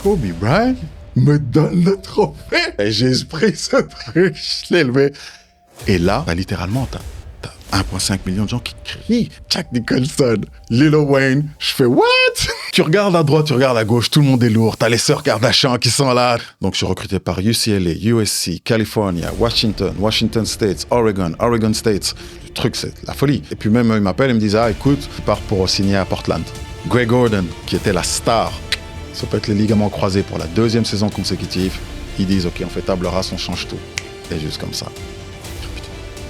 Kobe Bryant me donne le trophée. Et j'ai pris ce truc, je l'ai levé. Et là, littéralement, t'as 1,5 million de gens qui crient Jack Nicholson, Lil Wayne. Je fais what? Tu regardes à droite, tu regardes à gauche, tout le monde est lourd. T'as les sœurs Kardashian qui sont là. Donc je suis recruté par UCLA, USC, California, Washington State, Oregon State. Le truc, c'est la folie. Et puis même, ils m'appellent, ils me disent ah écoute, tu pars pour signer à Portland. Greg Gordon, qui était la star, ça peut être les ligaments croisés pour la 2e saison consécutive. Ils disent ok, on fait table rase, on change tout. Et juste comme ça.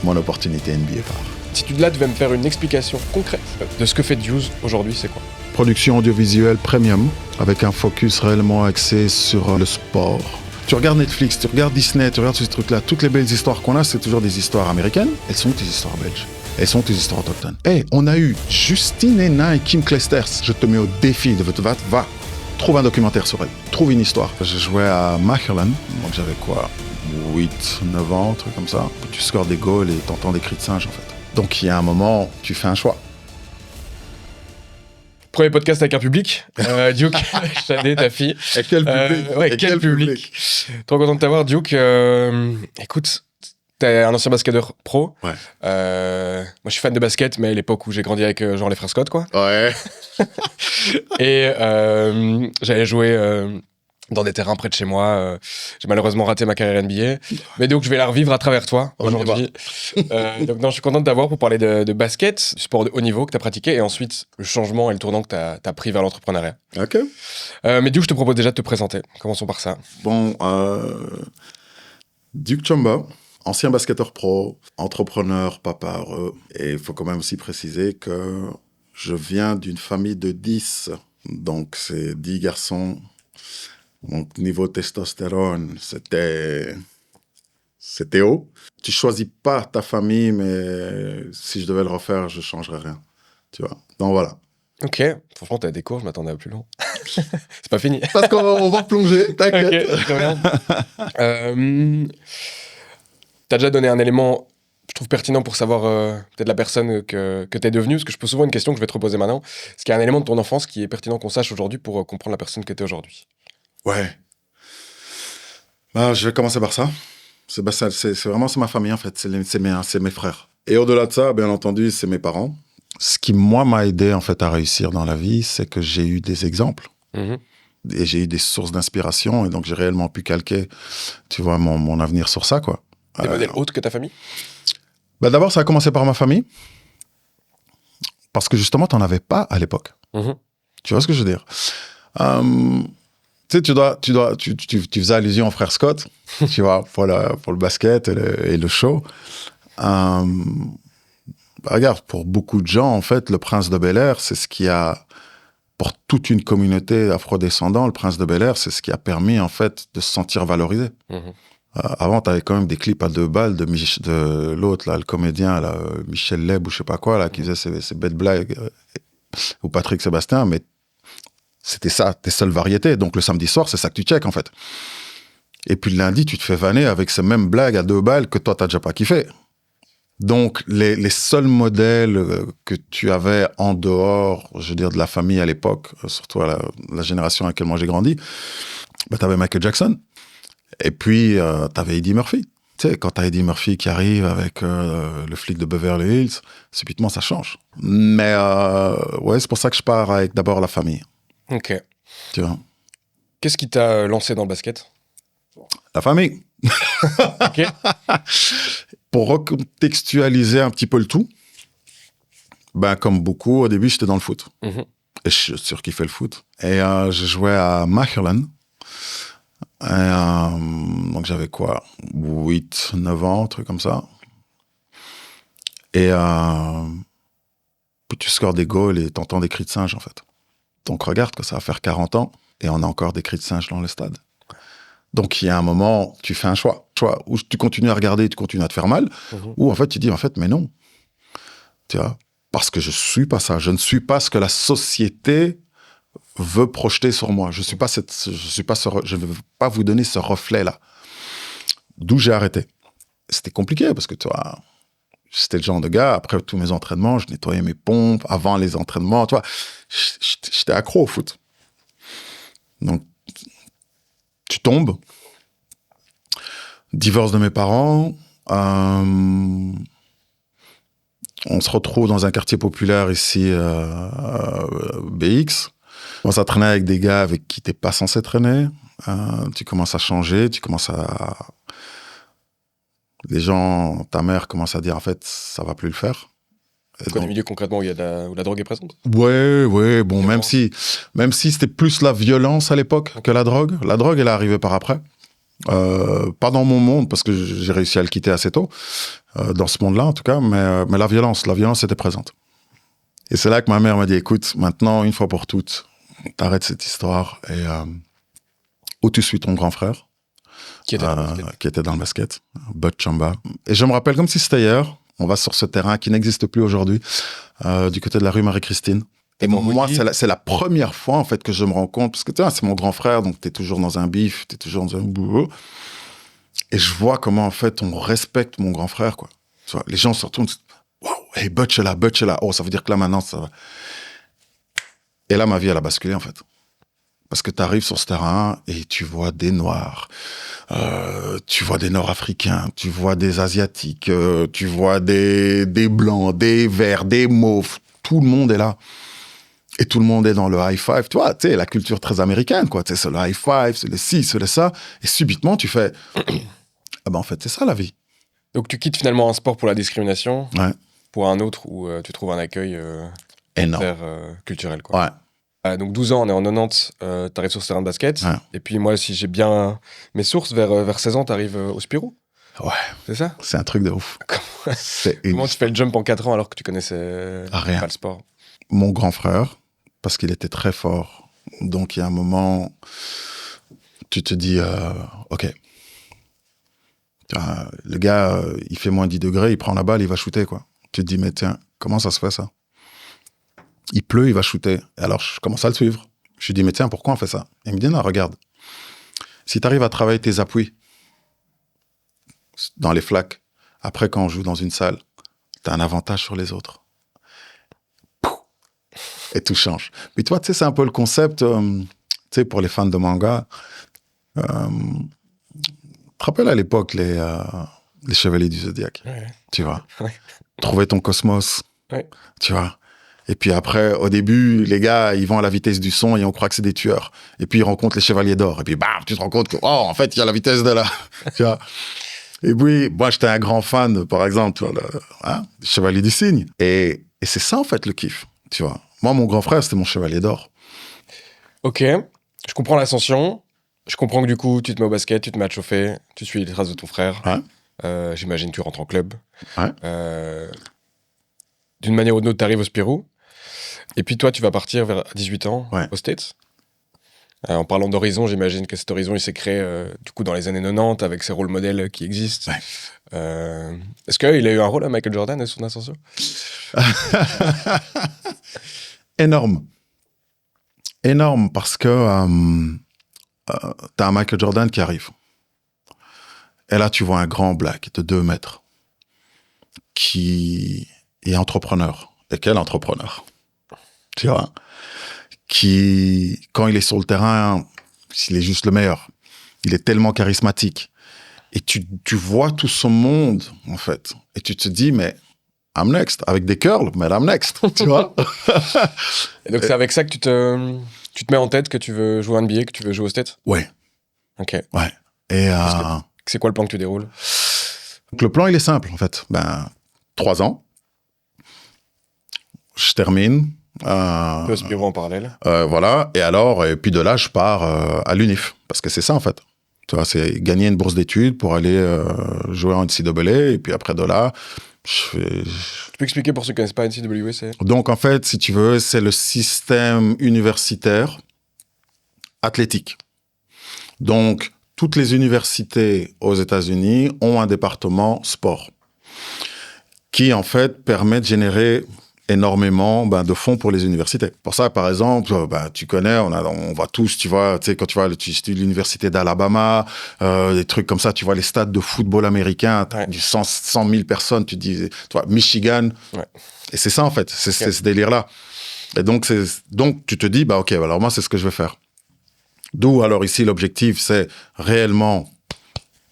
Mon opportunité NBA part. Si tu là devais me faire une explication concrète de ce que fait Deuce aujourd'hui, c'est quoi? Production audiovisuelle premium, avec un focus réellement axé sur le sport. Tu regardes Netflix, tu regardes Disney, tu regardes ces trucs-là, toutes les belles histoires qu'on a, c'est toujours des histoires américaines. Elles sont des histoires belges. Elles sont des histoires autochtones. On a eu Justine Hénin et Kim Clijsters. Je te mets au défi de va, trouve un documentaire sur elle, trouve une histoire. Je jouais à Machelen, donc j'avais quoi 8, 9 ans, un truc comme ça. Tu scores des goals et t'entends des cris de singe, en fait. Donc, il y a un moment, tu fais un choix. Premier podcast avec un public. Duke, Shadé, ta fille. Et quel public quel public. Trop content de t'avoir, Duke. Écoute, t'es un ancien basketteur pro. Ouais. Moi, je suis fan de basket, mais à l'époque où j'ai grandi avec genre les frères Scott, quoi. Ouais. Et j'allais jouer dans des terrains près de chez moi. J'ai malheureusement raté ma carrière NBA. Mais donc, je vais la revivre à travers toi aujourd'hui. Donc, non, je suis content de t'avoir pour parler de basket, du sport de haut niveau que tu as pratiqué, et ensuite le changement et le tournant que tu as pris vers l'entrepreneuriat. Ok. Mais Duke, je te propose déjà de te présenter. Commençons par ça. Bon, Duke Tchamba, ancien basketteur pro, entrepreneur, papa heureux. Et il faut quand même aussi préciser que je viens d'une famille de 10. Donc, c'est 10 garçons. Donc, niveau testostérone, c'était haut. Tu choisis pas ta famille, mais si je devais le refaire, je changerais rien. Tu vois. Donc, voilà. Ok. Franchement, t'as des cours, je m'attendais à plus long. C'est pas fini. Parce qu'on va plonger, t'inquiète. Ok, très bien. T'as déjà donné un élément, je trouve pertinent pour savoir peut-être la personne que t'es devenue, parce que je pose souvent une question que je vais te reposer maintenant. Est-ce qu'il y a un élément de ton enfance qui est pertinent qu'on sache aujourd'hui pour comprendre la personne que t'es aujourd'hui? Ouais. Je vais commencer par ça. C'est vraiment ma famille, en fait. C'est mes frères. Et au-delà de ça, bien entendu, c'est mes parents. Ce qui, moi, m'a aidé, en fait, à réussir dans la vie, c'est que j'ai eu des exemples. Mm-hmm. Et j'ai eu des sources d'inspiration. Et donc, j'ai réellement pu calquer, tu vois, mon avenir sur ça, quoi. Des modèles autres que ta famille? D'abord, ça a commencé par ma famille. Parce que, justement, t'en avais pas à l'époque. Mm-hmm. Tu vois ce que je veux dire? Tu sais, tu faisais allusion au frère Scott, tu vois, pour le basket et le show. Regarde, pour beaucoup de gens, en fait, le prince de Bel-Air, c'est ce qui a, pour toute une communauté afro-descendante, le prince de Bel-Air, c'est ce qui a permis, en fait, de se sentir valorisé. Mm-hmm. Avant, t'avais quand même des clips à 2 balles de l'autre, là, le comédien, là, Michel Leb ou je sais pas quoi, là, qui faisait ses bêtes blagues, ou Patrick Sébastien, mais c'était ça, tes seules variétés. Donc, le samedi soir, c'est ça que tu check, en fait. Et puis, le lundi, tu te fais vanner avec ces mêmes blagues à 2 balles que toi, t'as déjà pas kiffé. Donc, les seuls modèles que tu avais en dehors, je veux dire, de la famille à l'époque, surtout à la génération à laquelle moi j'ai grandi, t'avais Michael Jackson. Et puis, t'avais Eddie Murphy. Tu sais, quand t'as Eddie Murphy qui arrive avec le flic de Beverly Hills, subitement, ça change. Mais, ouais, c'est pour ça que je pars avec d'abord la famille. Ok. Tu vois. Qu'est-ce qui t'a lancé dans le basket? La famille. Ok. Pour recontextualiser un petit peu le tout, comme beaucoup, au début, j'étais dans le foot. Mm-hmm. Et je surkiffais le foot. Et je jouais à Machelen. Donc j'avais quoi 8, 9 ans, un truc comme ça. Et puis tu scores des goals et t'entends des cris de singe, en fait. Donc regarde que ça va faire 40 ans et on a encore des cris de singe dans le stade. Donc il y a un moment, tu fais un choix. Où tu continues à regarder, tu continues à te faire mal, ou en fait tu dis, mais non. Tu vois, parce que je suis pas ça. Je ne suis pas ce que la société veut projeter sur moi. Je ne veux pas vous donner ce reflet-là. D'où j'ai arrêté. C'était compliqué parce que tu vois, j'étais le genre de gars, après tous mes entraînements, je nettoyais mes pompes, avant les entraînements, tu vois, j'étais accro au foot. Donc, tombe. Divorce de mes parents. On se retrouve dans un quartier populaire ici, BX. Tu commences à traîner avec des gars avec qui t'es pas censé traîner. Tu commences à changer, les gens, ta mère commence à dire, en fait, ça va plus le faire. C'est quoi des milieux concrètement où la drogue est présente? Ouais, bon, même si c'était plus la violence à l'époque que la drogue. La drogue, elle est arrivée par après. Pas dans mon monde, parce que j'ai réussi à le quitter assez tôt, dans ce monde-là en tout cas, mais la violence était présente. Et c'est là que ma mère m'a dit, écoute, maintenant, une fois pour toutes, t'arrêtes cette histoire, et où tu suis ton grand frère, qui était dans le basket, Bud Chamba. Et je me rappelle comme si c'était hier, on va sur ce terrain qui n'existe plus aujourd'hui, du côté de la rue Marie-Christine. Et moi, c'est la première fois, en fait, que je me rends compte, parce que tu sais, c'est mon grand frère, donc t'es toujours dans un bif, t'es toujours dans un boulot. Et je vois comment, en fait, on respecte mon grand frère, quoi. Tu vois, les gens se retournent, waouh, hey, Butch est là. Oh, ça veut dire que là, maintenant, ça va. Et là, ma vie, elle a basculé, en fait. Parce que t'arrives sur ce terrain et tu vois des Noirs, tu vois des Nord-Africains, tu vois des Asiatiques, tu vois des Blancs, des Verts, des Mauves. Tout le monde est là. Et tout le monde est dans le high five. Tu vois, tu sais, la culture très américaine, quoi. Tu sais, c'est le high five, c'est le ci, c'est le ça. Et subitement, tu fais, ah ben, en fait, c'est ça, la vie. Donc, tu quittes finalement un sport pour la discrimination, Ouais. pour un autre où tu trouves un accueil énorme, culturel, quoi. Ouais. Donc 12 ans, on est en 90, t'arrives sur ce terrain de basket. Ouais. Et puis moi, si j'ai bien mes sources, vers 16 ans, t'arrives au Spirou. Ouais. C'est ça? C'est un truc de ouf. Comment tu fais le jump en 4 ans alors que tu connaissais rien. pas le sport? Mon grand frère, parce qu'il était très fort. Donc il y a un moment, tu te dis, ok. Le gars, il fait moins 10 degrés, il prend la balle, il va shooter, quoi. Tu te dis, mais tiens, comment ça se fait, ça? Il pleut, il va shooter. Alors, je commence à le suivre. Je lui dis, mais tiens, pourquoi on fait ça? Il me dit, non, regarde. Si tu arrives à travailler tes appuis dans les flaques, après, quand on joue dans une salle, tu as un avantage sur les autres. Et tout change. Mais toi, tu sais, c'est un peu le concept, tu sais, pour les fans de manga. Tu te rappelles à l'époque les Chevaliers du Zodiaque, ouais. Tu vois, ouais. Trouver ton cosmos, ouais. Tu vois. Et puis après, au début, les gars, ils vont à la vitesse du son et on croit que c'est des tueurs. Et puis ils rencontrent les Chevaliers d'Or. Et puis bam, tu te rends compte que, oh, en fait, il y a la vitesse de là. Tu vois. Et puis, moi, j'étais un grand fan, par exemple, des Chevaliers du Cygne. Et c'est ça, en fait, le kiff. Tu vois. Moi, mon grand frère, c'était mon Chevalier d'Or. Ok, je comprends l'ascension. Je comprends que du coup, tu te mets au basket, tu te mets à te chauffer, tu suis les traces de ton frère. Ouais. J'imagine que tu rentres en club. Ouais. D'une manière ou d'une autre, tu arrives au Spirou. Et puis toi, tu vas partir vers 18 ans Ouais. aux States. En parlant d'horizon, j'imagine que cet horizon, il s'est créé du coup dans les années 90 avec ces rôles modèles qui existent. Ouais. Est-ce qu'il a eu un rôle à Michael Jordan à son ascension? Énorme. Énorme parce que t'as un Michael Jordan qui arrive. Et là, tu vois un grand black de 2 mètres qui est entrepreneur. Et quel entrepreneur? Tu vois? Qui, quand il est sur le terrain, il est juste le meilleur. Il est tellement charismatique. Et tu vois tout ce monde, en fait. Et tu te dis, mais I'm next. Avec des curls, mais I'm next. Tu vois? Et donc, c'est avec ça que tu te mets en tête que tu veux jouer en NBA, que tu veux jouer aux States? Ouais. Ok. Ouais. Et c'est quoi le plan que tu déroules? Donc, le plan, il est simple, en fait. 3 ans. Je termine. Un peu Spirou en parallèle. Voilà. Et puis de là, je pars à l'UNIF. Parce que c'est ça, en fait. Tu vois, c'est gagner une bourse d'études pour aller jouer en NCAA. Et puis après de là, Tu peux expliquer pour ceux qui ne connaissent pas NCAA, c'est... Donc, en fait, si tu veux, c'est le système universitaire athlétique. Donc, toutes les universités aux États-Unis ont un département sport qui, en fait, permet de générer énormément de fonds pour les universités. Pour ça, par exemple, tu connais, on va tous, tu vois, tu sais, quand tu vois l'université d'Alabama, des trucs comme ça, tu vois les stades de football américain, ouais. du 100 000 personnes, tu dis, tu vois, Michigan. Ouais. Et c'est ça, en fait, c'est ce délire-là. Et donc, tu te dis, ok, alors moi, c'est ce que je vais faire. D'où, alors ici, l'objectif, c'est réellement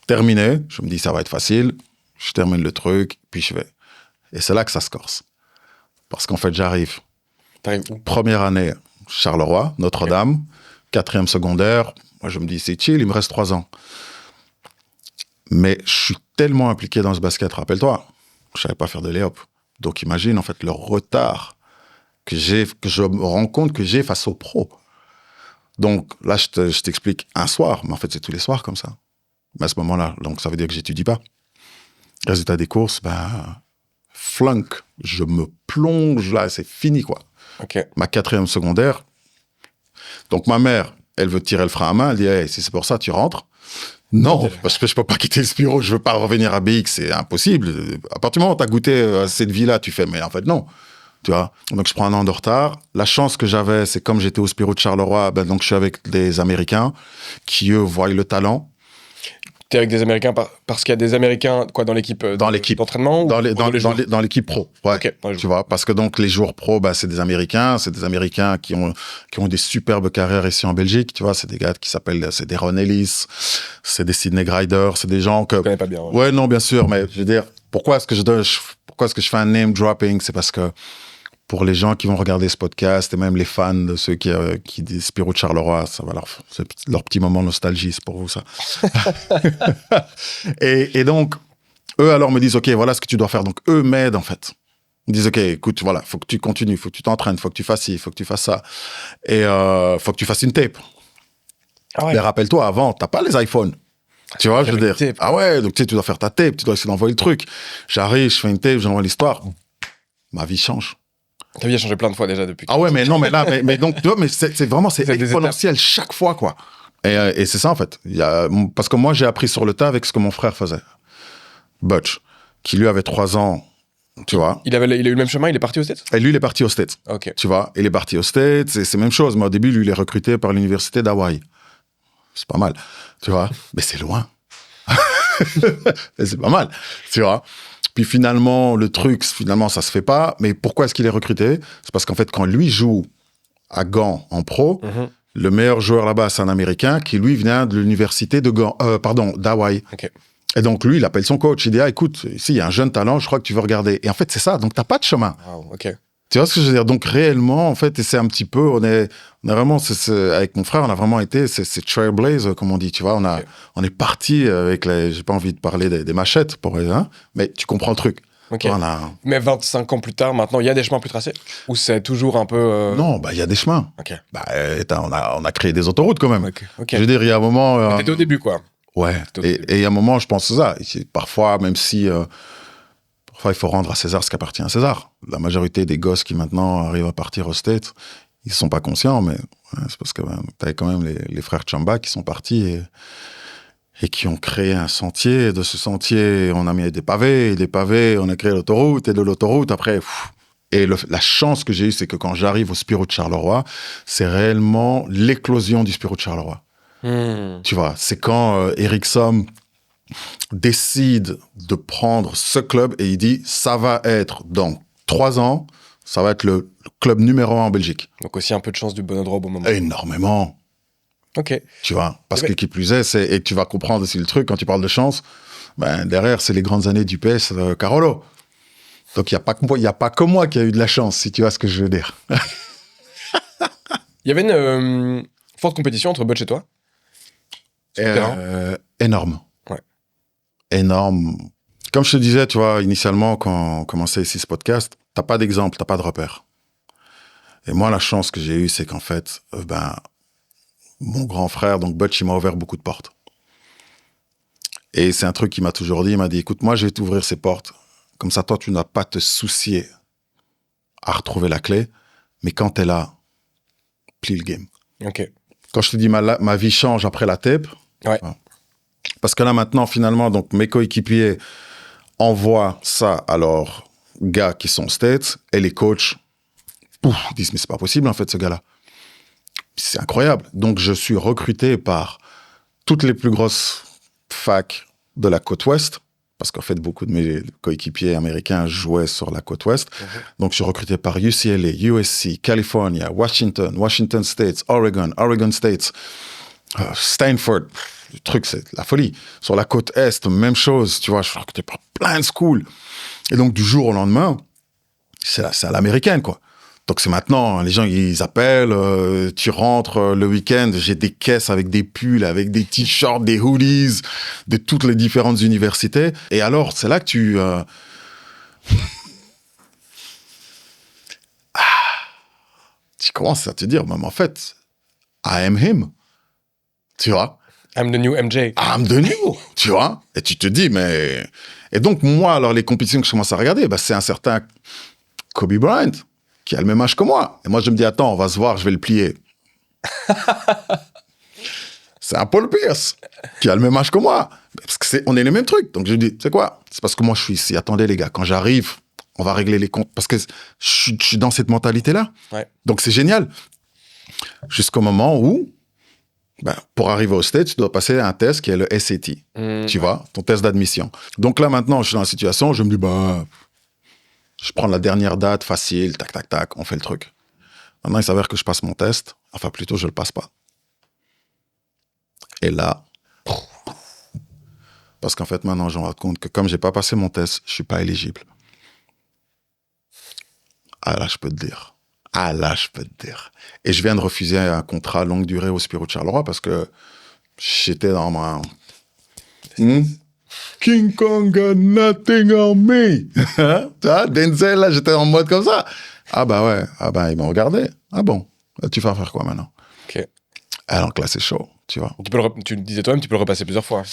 terminer. Je me dis, ça va être facile. Je termine le truc, puis je vais. Et c'est là que ça se corse. Parce qu'en fait, j'arrive. T'arrives où? Première année, Charleroi, Notre-Dame. 4e secondaire. Moi, je me dis, c'est chill, il me reste 3 ans. Mais je suis tellement impliqué dans ce basket, rappelle-toi, je savais pas faire de lay-up. Donc, imagine, en fait, le retard que je me rends compte que j'ai face aux pros. Donc, là, je t'explique un soir, mais en fait, c'est tous les soirs comme ça. Mais à ce moment-là, donc, ça veut dire que j'étudie pas. Résultat des courses, flunk. Je me plonge là, c'est fini, quoi. Ok. Ma 4e secondaire. Donc, ma mère, elle veut tirer le frein à main. Elle dit, hey, si c'est pour ça, tu rentres. Non, parce que je peux pas quitter le Spiro. Je veux pas revenir à BX, c'est impossible. À partir du moment où t'as goûté à cette vie-là, tu fais, mais en fait, non. Tu vois. Donc, je prends un an de retard. La chance que j'avais, c'est comme j'étais au Spiro de Charleroi, donc je suis avec des Américains qui, eux, voient le talent. T'es avec des Américains parce qu'il y a des Américains quoi dans l'équipe d'entraînement dans l'équipe pro, ouais. Okay, tu vois, parce que donc les joueurs pro, c'est des Américains qui ont des superbes carrières ici en Belgique, tu vois, c'est des gars qui s'appellent, c'est des Ron Ellis, c'est des Sidney Grider, c'est des gens que je connais pas bien. Ouais, non, bien sûr, mais je veux dire, pourquoi est-ce que je fais un name dropping, c'est parce que pour les gens qui vont regarder ce podcast et même les fans de ceux qui disent Spiro de Charleroi, ça va c'est leur petit moment nostalgie, c'est pour vous ça. et donc, eux alors me disent, OK, voilà ce que tu dois faire. Donc, eux m'aident en fait. Ils me disent, OK, écoute, voilà, faut que tu continues, faut que tu t'entraînes, faut que tu fasses ci, faut que tu fasses ça. Et faut que tu fasses une tape. Ah ouais. Mais rappelle-toi, avant, t'as pas les iPhones. Tu vois, je veux dire. Ah ouais, donc tu dois faire ta tape, tu dois essayer d'envoyer le truc. J'arrive, je fais une tape, j'envoie l'histoire. Ma vie change. Ta vie a changé plein de fois déjà depuis. Ah ouais, mais non, mais là, mais donc, tu vois, mais c'est vraiment, c'est exponentiel chaque fois, quoi. Et c'est ça, en fait. Parce que moi, j'ai appris sur le tas avec ce que mon frère faisait. Butch, qui lui avait 3 ans, tu vois. Il a eu le même chemin, il est parti aux States? Et lui, il est parti aux States. Ok. Tu vois, il est parti aux States, et c'est la même chose. Mais au début, lui, il est recruté par l'université d'Hawaï. C'est pas mal, tu vois. Mais c'est loin. C'est pas mal, tu vois. Puis finalement, ça se fait pas. Mais pourquoi est-ce qu'il est recruté? C'est parce qu'en fait, quand lui joue à Gand en pro, le meilleur joueur là-bas, c'est un Américain qui, lui, vient de l'université d'Hawaï. Okay. Et donc, lui, il appelle son coach. Il dit, écoute, ici, il y a un jeune talent, je crois que tu veux regarder. Et en fait, c'est ça. Donc, t'as pas de chemin. Wow, ok. Tu vois ce que je veux dire? Donc, réellement, en fait, et c'est un petit peu, on est vraiment, avec mon frère, on a vraiment été, c'est trailblaze, comme on dit, tu vois, on est parti avec j'ai pas envie de parler des machettes, mais tu comprends le truc. Okay. Mais 25 ans plus tard, maintenant, il y a des chemins plus tracés? Ou c'est toujours un peu... Non, il y a des chemins. Okay. On a créé des autoroutes, quand même. Okay. Je veux dire, il y a un moment... T'étais au début, quoi. Ouais, et il y a un moment, je pense ça. Parfois, même si... Parfois, il faut rendre à César ce qui appartient à César. La majorité des gosses qui maintenant arrivent à partir aux States, ils ne sont pas conscients, mais c'est parce que tu as quand même les frères Chamba qui sont partis et qui ont créé un sentier. Et de ce sentier, on a mis des pavés, on a créé l'autoroute, et de l'autoroute, après... Et la chance que j'ai eue, c'est que quand j'arrive au Spiro de Charleroi, c'est réellement l'éclosion du Spiro de Charleroi. Tu vois, c'est quand Eric Somme décide de prendre ce club et il dit ça va être dans 3 ans, ça va être le club numéro 1 en Belgique. Donc aussi un peu de chance du bon endroit au bon moment. Énormément. Ok. Tu vois, parce que qui plus est, et tu vas comprendre aussi le truc quand tu parles de chance, derrière c'est les grandes années du PS Carolo. Donc il y a pas que moi qui a eu de la chance, si tu vois ce que je veux dire. Il y avait une forte compétition entre Butch et toi. Énorme. Ouais. Énorme. Comme je te disais, tu vois, initialement, quand on commençait ici ce podcast, t'as pas d'exemple, t'as pas de repère. Et moi, la chance que j'ai eue, c'est qu'en fait, mon grand frère, donc Butch, il m'a ouvert beaucoup de portes. Et c'est un truc qu'il m'a toujours dit, il m'a dit, écoute, moi, je vais t'ouvrir ces portes. Comme ça, toi, tu n'as pas à te soucier à retrouver la clé. Mais quand t'es là, plie le game. Ok. Quand je te dis ma vie change après la tape, ouais. Parce que là, maintenant, finalement, donc, mes coéquipiers envoient ça à leurs gars qui sont aux States et les coachs disent, mais c'est pas possible, en fait, ce gars-là. C'est incroyable. Donc, je suis recruté par toutes les plus grosses facs de la côte ouest, parce qu'en fait, beaucoup de mes coéquipiers américains jouaient sur la côte ouest. Donc, je suis recruté par UCLA, USC, California, Washington State, Oregon State. Stanford, le truc, c'est la folie. Sur la côte Est, même chose, tu vois, je crois que t'es pas plein de schools. Et donc, du jour au lendemain, c'est à l'américaine, quoi. Donc, c'est maintenant, les gens, ils appellent, tu rentres le week-end, j'ai des caisses avec des pulls, avec des t-shirts, des hoodies, de toutes les différentes universités. Et alors, c'est là que tu commences à te dire, mais en fait, I am him. Tu vois? I'm the new MJ. I'm the new, tu vois? Et tu te dis, mais... Et donc, moi, alors, les compétitions que je commence à regarder, bah, c'est un certain Kobe Bryant, qui a le même âge que moi. Et moi, je me dis, attends, on va se voir, je vais le plier. C'est un Paul Pierce, qui a le même âge que moi. Parce que on est les mêmes trucs. Donc, je dis, c'est quoi? C'est parce que moi, je suis ici. Attendez, les gars, quand j'arrive, on va régler les comptes. Parce que je suis dans cette mentalité-là. Ouais. Donc, c'est génial. Jusqu'au moment où, ben, pour arriver au States, tu dois passer un test qui est le SAT. Tu vois, ton test d'admission. Donc là, maintenant, je suis dans la situation, je me dis, bah, je prends la dernière date, facile, tac, tac, tac, on fait le truc. Maintenant, il s'avère que je passe mon test. Enfin, plutôt, je le passe pas. Et là, parce qu'en fait, maintenant, je me rends compte que comme j'ai pas passé mon test, je suis pas éligible. Ah là, je peux te dire. Ah là, je peux te dire. Et je viens de refuser un contrat longue durée au Spirou de Charleroi parce que j'étais dans ma... King Kong got nothing on me. Tu vois, Denzel, là, j'étais en mode comme ça. Ah bah ouais, ah bah ils m'ont regardé. Ah bon, tu vas faire quoi maintenant? Ok. Ah donc là, c'est chaud, tu vois. Tu le disais toi-même, tu peux le repasser plusieurs fois.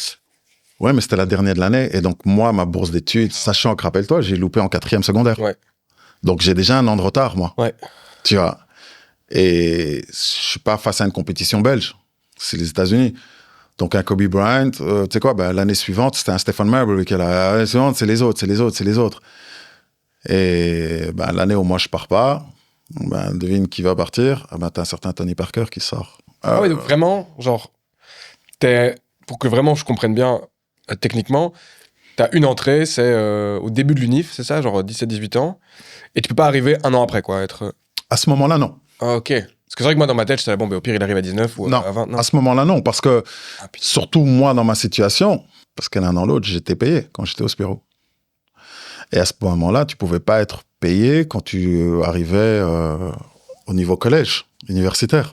Ouais, mais c'était la dernière de l'année. Et donc, moi, ma bourse d'études, sachant que, rappelle-toi, j'ai loupé en 4e secondaire. Ouais. Donc, j'ai déjà un an de retard, moi. Ouais. Tu vois. Et je suis pas face à une compétition belge. C'est les États-Unis. Donc, un Kobe Bryant, tu sais quoi, ben, l'année suivante, c'était un Stephen Marbury qui est là. L'année suivante, c'est les autres. Et ben, l'année où moi, je pars pas, ben, devine qui va partir. Ah ben, t'as un certain Tony Parker qui sort. Ah ouais, donc vraiment, genre, pour que vraiment je comprenne bien techniquement, t'as une entrée, c'est au début de l'UNIF, c'est ça, genre 17-18 ans, et tu peux pas arriver un an après, quoi, être... À ce moment-là, non. Ah, ok. Parce que c'est vrai que moi, dans ma tête, j'étais là, bon, mais au pire, il arrive à 19 ou Non, à 20. Non, à ce moment-là, non, parce que, Ah, putain. surtout moi, dans ma situation, parce que l'un dans l'autre, j'étais payé quand j'étais au Spirou. Et à ce moment-là, tu pouvais pas être payé quand tu arrivais au niveau collège, universitaire.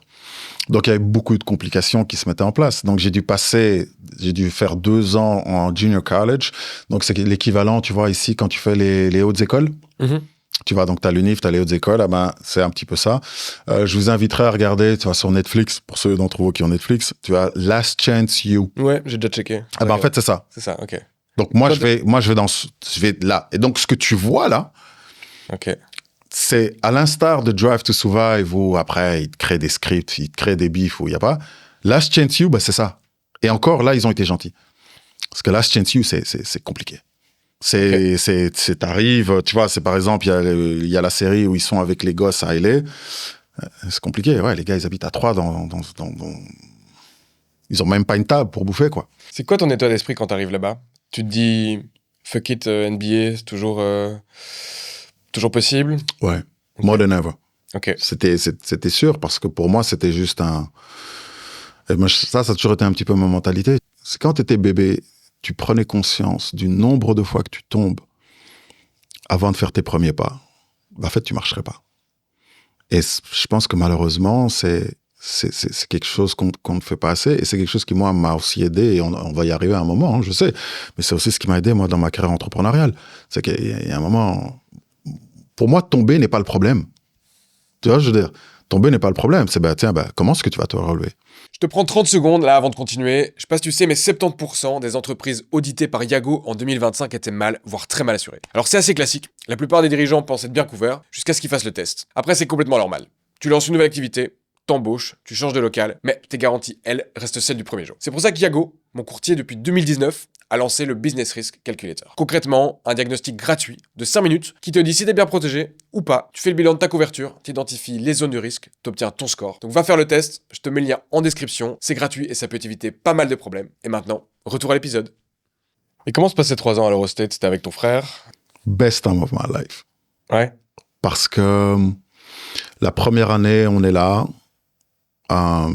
Donc, il y avait beaucoup de complications qui se mettaient en place. Donc, j'ai dû faire 2 ans en junior college. Donc, c'est l'équivalent, tu vois, ici, quand tu fais les hautes écoles. Mhm. Tu vois, donc, t'as l'UNIF, t'as les hautes écoles. Ah ben, c'est un petit peu ça. Je vous inviterai à regarder, tu vois, sur Netflix, pour ceux d'entre vous qui ont Netflix, tu as Last Chance You. Ouais, j'ai déjà checké. Ah ben, en fait, c'est ça. C'est ça, ok. Donc, moi, je vais là. Et donc, ce que tu vois là, Ok. c'est à l'instar de Drive to Survive où après, ils te créent des scripts, ils te créent des bifs où il n'y a pas. Last Chance You, bah, c'est ça. Et encore, là, ils ont été gentils. Parce que Last Chance You, c'est compliqué. T'arrives, tu vois, c'est par exemple, il y a la série où ils sont avec les gosses à LA. C'est compliqué, ouais. Les gars, ils habitent à 3 ils ont même pas une table pour bouffer, quoi. C'est quoi ton état d'esprit quand t'arrives là-bas? Tu te dis, fuck it, NBA, c'est toujours possible? Ouais. More than ever. Ok. C'était sûr parce que pour moi, c'était juste un... Et moi, ça a toujours été un petit peu ma mentalité. C'est quand tu étais bébé, tu prenais conscience du nombre de fois que tu tombes avant de faire tes premiers pas. Ben, en fait, tu marcherais pas. Et je pense que malheureusement, c'est quelque chose qu'on ne fait pas assez. Et c'est quelque chose qui, moi, m'a aussi aidé. Et on va y arriver à un moment, hein, je sais. Mais c'est aussi ce qui m'a aidé, moi, dans ma carrière entrepreneuriale. C'est qu'il y a un moment... Pour moi, tomber n'est pas le problème. Tu vois, je veux dire, tomber n'est pas le problème. C'est, comment est-ce que tu vas te relever? Je te prends 30 secondes là avant de continuer. Je sais pas si tu sais, mais 70% des entreprises auditées par Yago en 2025 étaient mal, voire très mal assurées. Alors c'est assez classique. La plupart des dirigeants pensent être bien couverts jusqu'à ce qu'ils fassent le test. Après, c'est complètement normal. Tu lances une nouvelle activité, t'embauches, tu changes de local, mais tes garanties, elles, restent celles du premier jour. C'est pour ça que Yago, mon courtier depuis 2019, a lancé le Business Risk Calculator. Concrètement, un diagnostic gratuit de 5 minutes qui te dit si t'es bien protégé ou pas. Tu fais le bilan de ta couverture, t'identifies les zones de risque, t'obtiens ton score. Donc va faire le test, je te mets le lien en description, c'est gratuit et ça peut t'éviter pas mal de problèmes. Et maintenant, retour à l'épisode. Et comment se passaient 3 ans à l'Eurostate? C'était avec ton frère? Best time of my life. Ouais. Parce que la première année, on est là.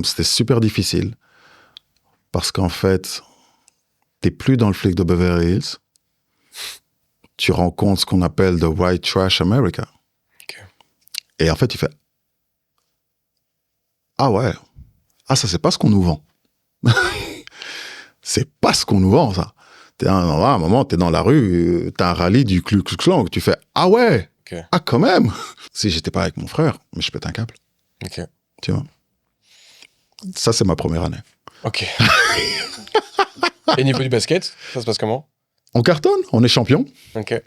C'était super difficile. Parce qu'en fait, t'es plus dans le flic de Beverly Hills. Tu rencontres ce qu'on appelle the white trash America. Ok. Et en fait, il fait ah ouais, ah ça c'est pas ce qu'on nous vend. C'est pas ce qu'on nous vend ça. À un moment, t'es dans la rue, t'as un rallye du Ku Klux Klan, tu fais ah ouais, Ok. ah quand même. Si j'étais pas avec mon frère, mais je pète un câble. Ok. Tu vois. Ça c'est ma première année. Ok. Et niveau du basket, ça se passe comment? On cartonne, on est champion. Ok.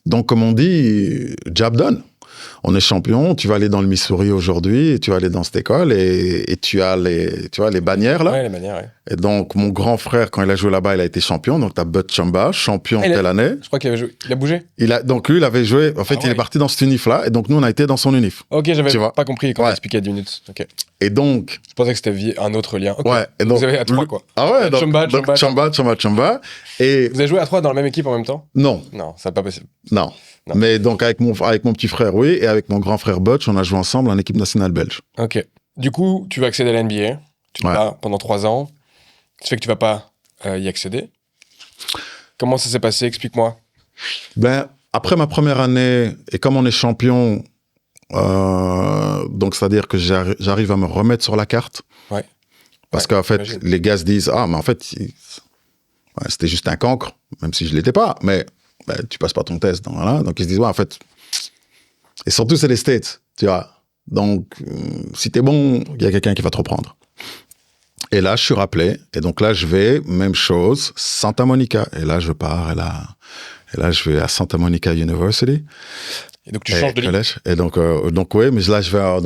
Donc, comme on dit, job done. On est champion, tu vas aller dans le Missouri aujourd'hui, tu vas aller dans cette école et tu as les bannières là. Ouais, les manières, ouais. Et donc, mon grand frère, quand il a joué là-bas, il a été champion. Donc, tu as Bud Chamba, champion telle année. Je crois qu'il avait joué. Il a bougé? Donc, lui, il avait joué. En fait, Ah il est ouais. parti dans cet unif-là. Et donc, nous, on a été dans son unif. Ok, j'avais Tu vois. pas compris quand Ouais. t'expliquais 10 minutes. Ok. Et donc. Je pensais que c'était un autre lien. Ok. Ouais. Et donc, vous avez à 3, quoi. Ah ouais, donc, Chamba. Et. Vous avez joué à 3 dans la même équipe en même temps? Non. Non, ça n'est pas possible. Non. Non. Mais donc, avec mon petit frère, oui. Et avec mon grand frère Butch, on a joué ensemble en équipe nationale belge. Ok. Du coup, tu vas accéder à la NBA. Tu Ouais. vas pendant 3 ans. Ce qui fait que tu vas pas y accéder. Comment ça s'est passé? Explique-moi. Ben, après ma première année, et comme on est champion, donc c'est-à-dire que j'arrive à me remettre sur la carte. Ouais. Parce Ouais, qu'en fait, j'imagine. les gars se disent, ah, mais en fait, ouais, c'était juste un cancre, même si je l'étais pas, mais ben, tu passes pas ton test. Voilà. Donc ils se disent, ouais, en fait, et surtout c'est les States, tu vois. Donc, si t'es bon, il y a quelqu'un qui va te reprendre. Et là, je suis rappelé, et donc là, je vais, même chose, Santa Monica. Et là, je pars, et là, je vais à Santa Monica University. Et donc, tu changes de ligue. College. Et donc oui, mais là, je vais à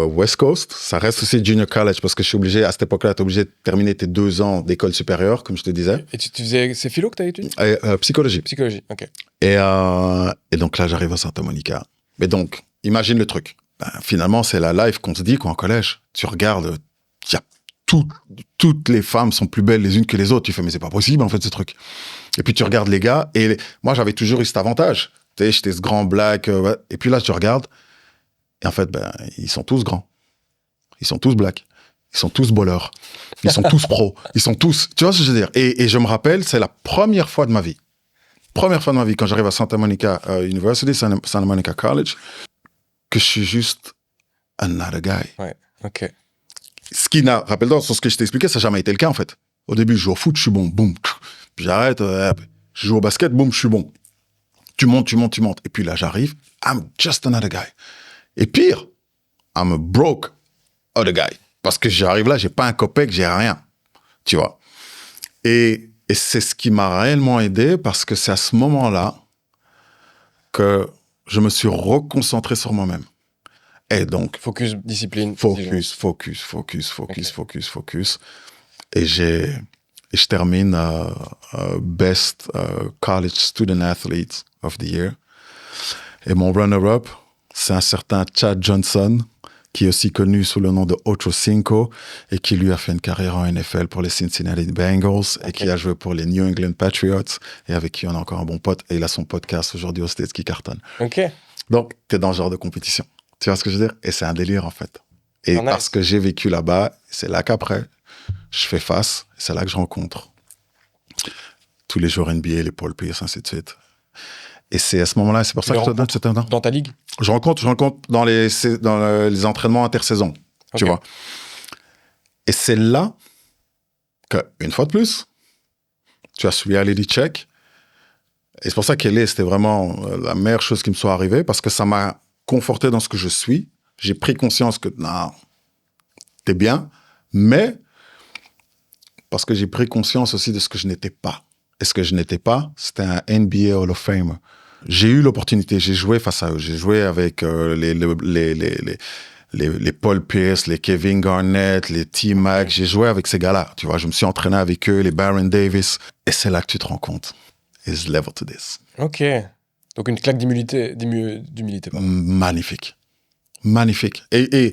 West Coast. Ça reste aussi junior college parce que je suis obligé, à cette époque-là, tu es obligé de terminer tes 2 ans d'école supérieure, comme je te disais. Et tu faisais. C'est philo que tu as étudié? Et, psychologie. Psychologie, ok. Et donc là, j'arrive à Santa Monica. Mais donc, imagine le truc. Ben, finalement, c'est la life qu'on te dit, quoi, en collège. Tu regardes, il y a toutes les femmes sont plus belles les unes que les autres. Tu fais, mais c'est pas possible, en fait, ce truc. Et puis, tu regardes les gars. Et moi, j'avais toujours eu cet avantage. Tu sais, j'étais ce grand black. Ouais. Et puis là, tu regardes. Et en fait, ben, ils sont tous grands. Ils sont tous black. Ils sont tous bowlers. Ils sont tous pros. Ils sont tous... Tu vois ce que je veux dire? Et je me rappelle, c'est la première fois de ma vie. Première fois de ma vie, quand j'arrive à Santa Monica University, Santa Monica College, que je suis juste another guy. Ouais, ok. Ce qui n'a... Rappelle-toi, sur ce que je t'ai expliqué, ça n'a jamais été le cas, en fait. Au début, je joue au foot, je suis bon. Boum. Puis j'arrête. Je joue au basket, boum, je suis bon. Tu montes. Et puis là, j'arrive. I'm just another guy. Et pire, I'm a broke other guy. Parce que j'arrive là, j'ai pas un copec, j'ai rien. Tu vois. Et c'est ce qui m'a réellement aidé parce que c'est à ce moment-là que je me suis reconcentré sur moi-même. Et donc... Focus, discipline. Focus. Et je termine Best College Student Athlete of the Year. Et mon runner-up, c'est un certain Chad Johnson, qui est aussi connu sous le nom de Ocho Cinco, et qui lui a fait une carrière en NFL pour les Cincinnati Bengals, et qui a joué pour les New England Patriots, et avec qui on a encore un bon pote, et il a son podcast aujourd'hui aux States qui cartonne. Ok. Donc, t'es dans ce genre de compétition. Tu vois ce que je veux dire? Et c'est un délire, en fait. Et nice. parce que j'ai vécu là-bas, c'est là qu'après, je fais face, c'est là que je rencontre tous les joueurs NBA, les Paul Pierce, ainsi de suite. Et c'est à ce moment-là, c'est pour ça que je te donne cet temps. Dans ta ligue? Je rencontre dans les entraînements intersaisons, tu vois. Et c'est là que, une fois de plus, tu as ce reality check. Et c'est pour ça qu'LA, c'était vraiment la meilleure chose qui me soit arrivée, parce que ça m'a conforté dans ce que je suis. J'ai pris conscience que, non, t'es bien, mais parce que j'ai pris conscience aussi de ce que je n'étais pas. Et ce que je n'étais pas, c'était un NBA Hall of Famer. J'ai eu l'opportunité, j'ai joué face à eux. J'ai joué avec les Paul Pierce, les Kevin Garnett, les T-Mac. J'ai joué avec ces gars-là, tu vois. Je me suis entraîné avec eux, les Baron Davis. Et c'est là que tu te rends compte. Is level to this. Ok. Donc une claque d'humilité. Magnifique. Magnifique. Et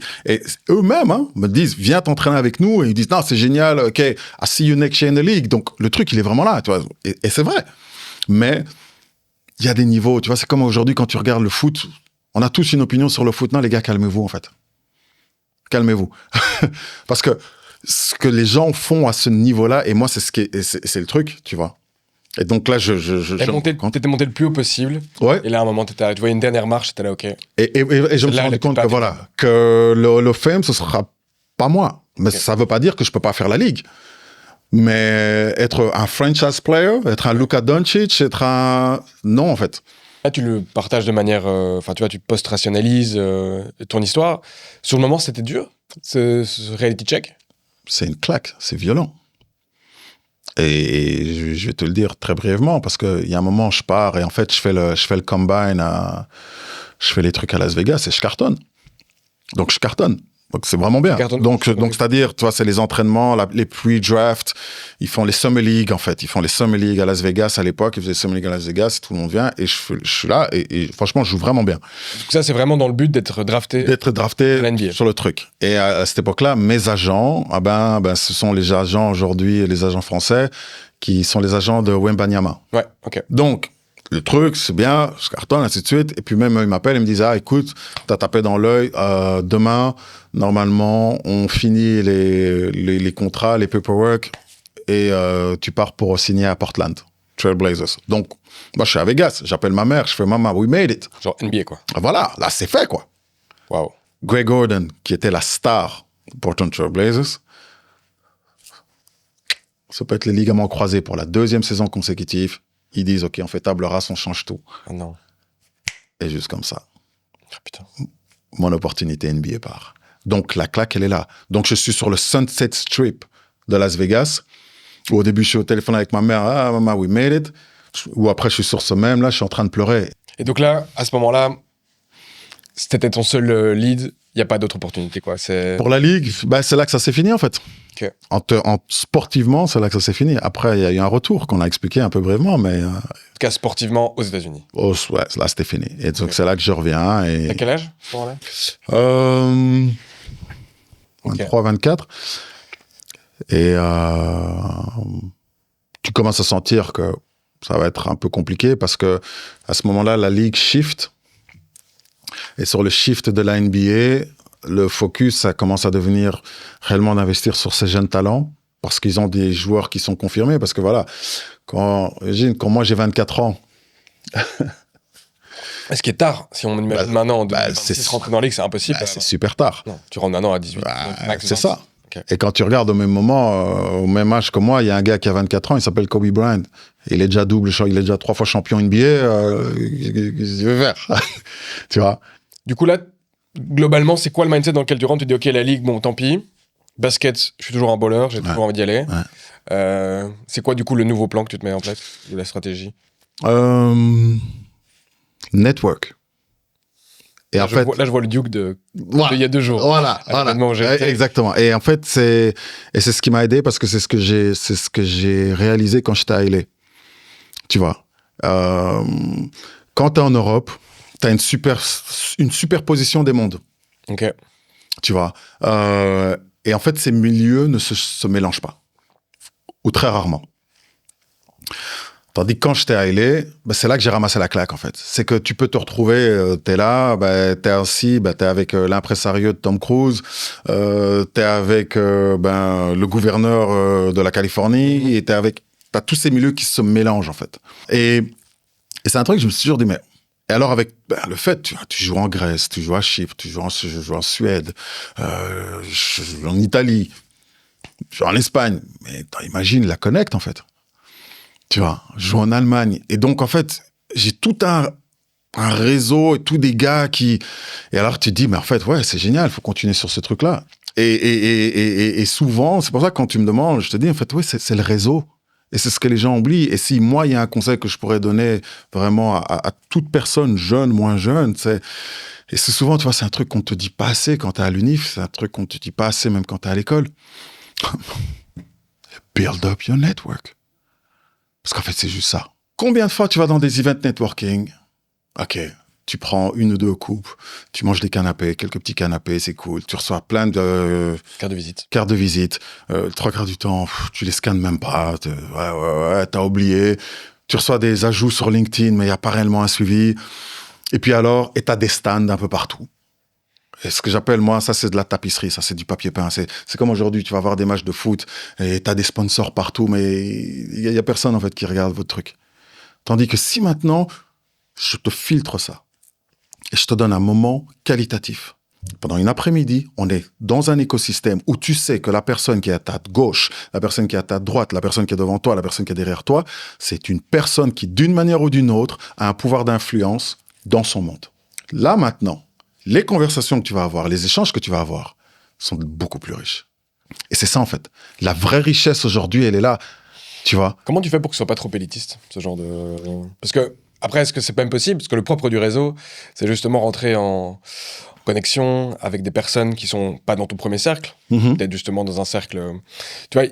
eux-mêmes me disent, viens t'entraîner avec nous. Et ils disent, non, c'est génial, OK, I see you next year in the league. Donc, le truc, il est vraiment là, tu vois. Et c'est vrai. Mais il y a des niveaux, tu vois. C'est comme aujourd'hui, quand tu regardes le foot, on a tous une opinion sur le foot. Non, les gars, calmez-vous, en fait. Calmez-vous. Parce que ce que les gens font à ce niveau-là, et moi, c'est le truc, tu vois. Et donc là, t'étais monté le plus haut possible. Ouais. Et là, à un moment, tu voyais une dernière marche, t'étais là, OK. Et je me suis rendu compte que le Hall of Fame, ce sera pas moi. Mais ça veut pas dire que je peux pas faire la ligue. Mais être un franchise player, être un Luka Doncic, non, en fait. Là, tu le partages de manière... Enfin, tu vois, tu post-rationalises ton histoire. Sur le moment, c'était dur, ce reality check? C'est une claque, c'est violent. Et je vais te le dire très brièvement, parce qu'il y a un moment, je pars et en fait, je fais le combine, je fais les trucs à Las Vegas et je cartonne. Donc, je cartonne. Donc, c'est vraiment bien. Donc, c'est-à-dire, tu vois, c'est les entraînements, les pre-draft. Ils font les Summer League, en fait. Ils font les Summer League à Las Vegas à l'époque. Ils faisaient les Summer League à Las Vegas. Tout le monde vient et je suis là. Et franchement, je joue vraiment bien. Donc ça, c'est vraiment dans le but d'être drafté. Sur le truc. Et à cette époque-là, mes agents, ce sont les agents aujourd'hui, les agents français, qui sont les agents de Wembanyama. Ouais, OK. Donc, le truc, c'est bien, je cartonne, ainsi de suite. Et puis même, ils m'appellent, ils me disent, écoute, t'as tapé dans l'œil, demain, normalement, on finit les contrats, les paperwork, et tu pars pour signer à Portland, Trail Blazers. Donc, moi, je suis à Vegas, j'appelle ma mère, je fais, maman, we made it. Genre NBA, quoi. Voilà, là, c'est fait, quoi. Wow. Greg Gordon, qui était la star de Portland Trail Blazers, ça peut être les ligaments croisés pour la 2e saison consécutive. Ils disent, OK, on fait table rase, on change tout. Ah non. Et juste comme ça. Oh, putain. Mon opportunité NBA part. Donc, la claque, elle est là. Donc, je suis sur le Sunset Strip de Las Vegas. Où, au début, je suis au téléphone avec ma mère. Ah, maman, we made it. Ou après, je suis sur ce même, là, je suis en train de pleurer. Et donc là, à ce moment-là, c'était ton seul lead. Il n'y a pas d'autre opportunité, quoi. Pour la Ligue, c'est là que ça s'est fini, en fait. Okay. Sportivement, c'est là que ça s'est fini. Après, il y a eu un retour qu'on a expliqué un peu brièvement, mais... En tout cas, sportivement, aux États-Unis. Ouais, là, c'était fini. Et donc, c'est là que je reviens. Et... T'as quel âge, à ce moment-là 23, 24. Et tu commences à sentir que ça va être un peu compliqué parce que à ce moment-là, la Ligue shift. Et sur le shift de la NBA, le focus, ça commence à devenir réellement d'investir sur ces jeunes talents parce qu'ils ont des joueurs qui sont confirmés. Parce que voilà, quand moi j'ai 24 ans. Ce qui est tard, si on imagine maintenant, en 2026, rentrer dans la Ligue, c'est impossible. C'est super tard. Non, tu rentres maintenant à 18. Max c'est 20. ça. Okay. Et quand tu regardes au même moment, au même âge que moi, il y a un gars qui a 24 ans, il s'appelle Kobe Bryant. Il est déjà il est déjà 3 fois champion NBA. Qu'est-ce qu'il veut faire? Tu vois? Du coup, là, globalement, c'est quoi le mindset dans lequel tu rentres? Tu dis, OK, la Ligue, bon, tant pis. Basket, je suis toujours un baller, j'ai toujours envie d'y aller. Ouais. C'est quoi, du coup, le nouveau plan que tu te mets en place, ou la stratégie? Network. Et là, en fait, je vois le Duke de il y a 2 jours. Voilà. Exactement. Et en fait, c'est ce qui m'a aidé parce que c'est ce que j'ai réalisé quand j'étais à LA. Tu vois. Quand t'es en Europe, t'as une superposition des mondes. OK. Tu vois. Et en fait, ces milieux ne se mélangent pas. Ou très rarement. Tandis que quand j'étais à LA, c'est là que j'ai ramassé la claque, en fait. C'est que tu peux te retrouver, t'es là, t'es assis, t'es avec l'impresario de Tom Cruise, t'es avec le gouverneur de la Californie, et t'as tous ces milieux qui se mélangent, en fait. Et c'est un truc que je me suis toujours dit, mais... Et alors, avec le fait, tu joues en Grèce, tu joues à Chypre, tu joues en Suède, je joue en Italie, je joue en Espagne. Mais imagine la connect, en fait. Tu vois, je joue en Allemagne. Et donc, en fait, j'ai tout un réseau et tous des gars qui... Et alors, tu te dis, mais en fait, ouais, c'est génial, il faut continuer sur ce truc-là. Et souvent, c'est pour ça que quand tu me demandes, je te dis, en fait, ouais, c'est le réseau. Et c'est ce que les gens oublient. Et si moi, il y a un conseil que je pourrais donner vraiment à toute personne, jeune, moins jeune, et c'est souvent, tu vois, c'est un truc qu'on te dit pas assez quand t'es à l'UNIF, c'est un truc qu'on te dit pas assez même quand t'es à l'école. Build up your network. Parce qu'en fait, c'est juste ça. Combien de fois tu vas dans des events networking? OK, tu prends 1 ou 2 coupes, tu manges des canapés, quelques petits canapés, c'est cool. Tu reçois plein de... Cartes de visite. 3 quarts du temps, tu les scannes même pas. T'as oublié. Tu reçois des ajouts sur LinkedIn, mais il n'y a pas réellement un suivi. Et puis alors, t'as des stands un peu partout. Et ce que j'appelle, moi, ça, c'est de la tapisserie, ça, c'est du papier peint. C'est comme aujourd'hui, tu vas voir des matchs de foot et tu as des sponsors partout, mais il y a personne, en fait, qui regarde votre truc. Tandis que si maintenant, je te filtre ça et je te donne un moment qualitatif, pendant une après-midi, on est dans un écosystème où tu sais que la personne qui est à ta gauche, la personne qui est à ta droite, la personne qui est devant toi, la personne qui est derrière toi, c'est une personne qui, d'une manière ou d'une autre, a un pouvoir d'influence dans son monde. Là, maintenant, les conversations que tu vas avoir, les échanges que tu vas avoir sont beaucoup plus riches. Et c'est ça, en fait. La vraie richesse aujourd'hui, elle est là. Tu vois. Comment tu fais pour que ce soit pas trop élitiste, ce genre de... Parce que, après, est-ce que c'est même possible? Parce que le propre du réseau, c'est justement rentrer en connexion avec des personnes qui sont pas dans ton premier cercle, peut-être justement dans un cercle... Tu vois,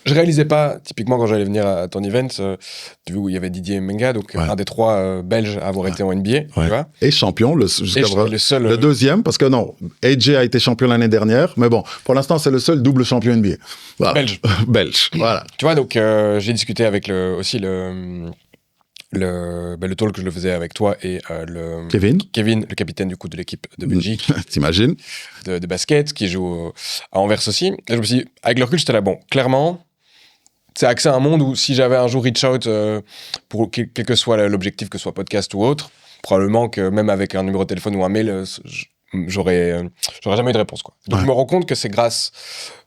je réalisais pas, typiquement quand j'allais venir à ton event, tu vois, où il y avait Didier Menga, donc un des 3 Belges à avoir été en NBA, tu vois. Et champion, le deuxième, parce que non, AJ a été champion l'année dernière, mais bon, pour l'instant, c'est le seul double champion NBA. Voilà. Belge, voilà. Tu vois, donc j'ai discuté avec aussi le talk que je le faisais avec toi et Kevin, le capitaine du coup de l'équipe de Belgique. T'imagines de basket, qui joue à Anvers aussi. Et je me suis dit, avec le recul, j'étais là, bon, clairement, c'est accès à un monde où si j'avais un jour reach out pour quel que soit l'objectif, que ce soit podcast ou autre, probablement que même avec un numéro de téléphone ou un mail, j'aurais jamais eu de réponse, quoi. Donc je me rends compte que c'est grâce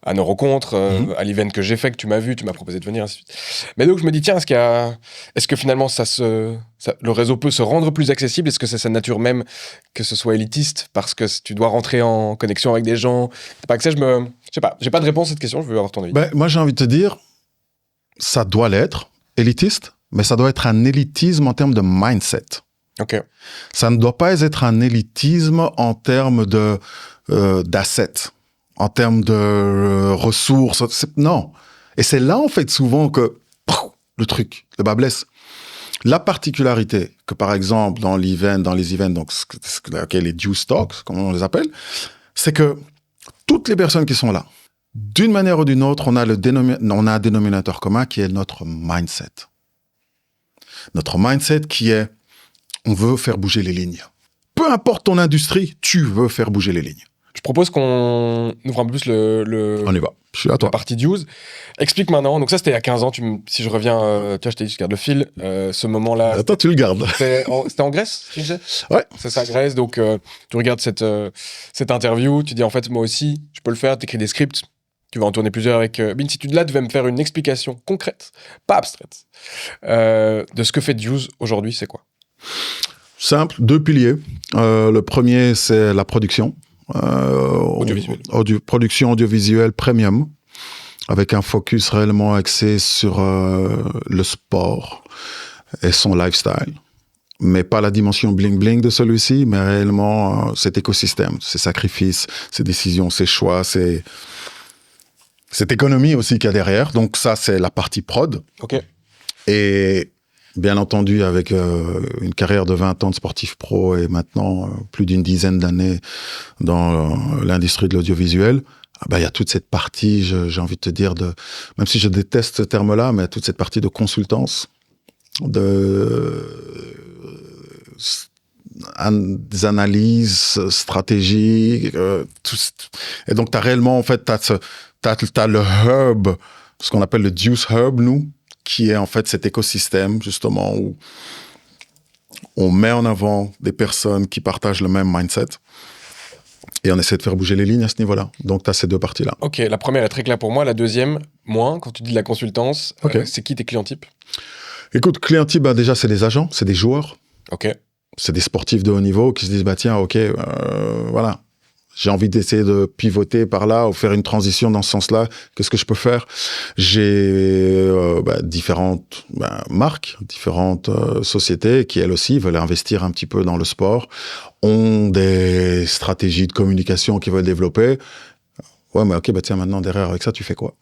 à nos rencontres, à l'event que j'ai fait, que tu m'as vu, tu m'as proposé de venir, ainsi de suite. Mais donc je me dis, tiens, est-ce que finalement le réseau peut se rendre plus accessible? Est-ce que c'est sa nature même que ce soit élitiste parce que tu dois rentrer en connexion avec des gens? C'est pas que ça, je sais pas, j'ai pas de réponse à cette question, je veux avoir ton avis. Moi j'ai envie de te dire, ça doit l'être, élitiste, mais ça doit être un élitisme en termes de mindset. Ok. Ça ne doit pas être un élitisme en termes d'assets, en termes de ressources. Non. Et c'est là, en fait, souvent que le bas blesse. La particularité que, par exemple, dans les events, donc les juice talks, comme on les appelle, c'est que toutes les personnes qui sont là, d'une manière ou d'une autre, on a un dénominateur commun qui est notre mindset. Notre mindset qui est, on veut faire bouger les lignes. Peu importe ton industrie, tu veux faire bouger les lignes. Je propose qu'on ouvre un peu plus On y va. Je suis à toi. La partie Juice. Explique maintenant. Donc ça, c'était il y a 15 ans. Si je reviens, tu vois, je t'ai dit, je garde le fil. Ce moment-là... Attends, tu le gardes. C'était en Grèce, tu disais? Ouais. C'est ça, Grèce. Donc, tu regardes cette interview. Tu dis, en fait, moi aussi, je peux le faire. Tu écris des scripts. Tu vas en tourner plusieurs avec Bin. Si tu là, tu vas me faire une explication concrète, pas abstraite, de ce que fait Juice aujourd'hui, c'est quoi? Simple, 2 piliers. Le premier, c'est la production. Audiovisuelle. Production audiovisuelle premium, avec un focus réellement axé sur le sport et son lifestyle. Mais pas la dimension bling-bling de celui-ci, mais réellement cet écosystème, ces sacrifices, ces décisions, ces choix, cette économie aussi qu'il y a derrière. Donc ça, c'est la partie prod. Ok. Et bien entendu, avec une carrière de 20 ans de sportif pro et maintenant plus d'une dizaine d'années dans l'industrie de l'audiovisuel, il y a toute cette partie, j'ai envie de te dire, même si je déteste ce terme-là, mais toute cette partie de consultance, des analyses stratégiques. Et donc, tu as réellement, en fait, t'as le hub, ce qu'on appelle le Juice Hub, nous, qui est en fait cet écosystème, justement, où on met en avant des personnes qui partagent le même mindset et on essaie de faire bouger les lignes à ce niveau-là. Donc, tu as ces 2 parties-là. Ok, la première est très claire pour moi. La deuxième, moins, quand tu dis de la consultance, c'est qui tes clients types? Écoute, clients types, déjà, c'est des agents, c'est des joueurs. Ok. C'est des sportifs de haut niveau qui se disent, tiens, ok, voilà. J'ai envie d'essayer de pivoter par là ou faire une transition dans ce sens-là. Qu'est-ce que je peux faire? J'ai différentes marques, différentes sociétés qui, elles aussi, veulent investir un petit peu dans le sport, ont des stratégies de communication qu'ils veulent développer. Ouais, mais ok, tiens, maintenant, derrière, avec ça, tu fais quoi?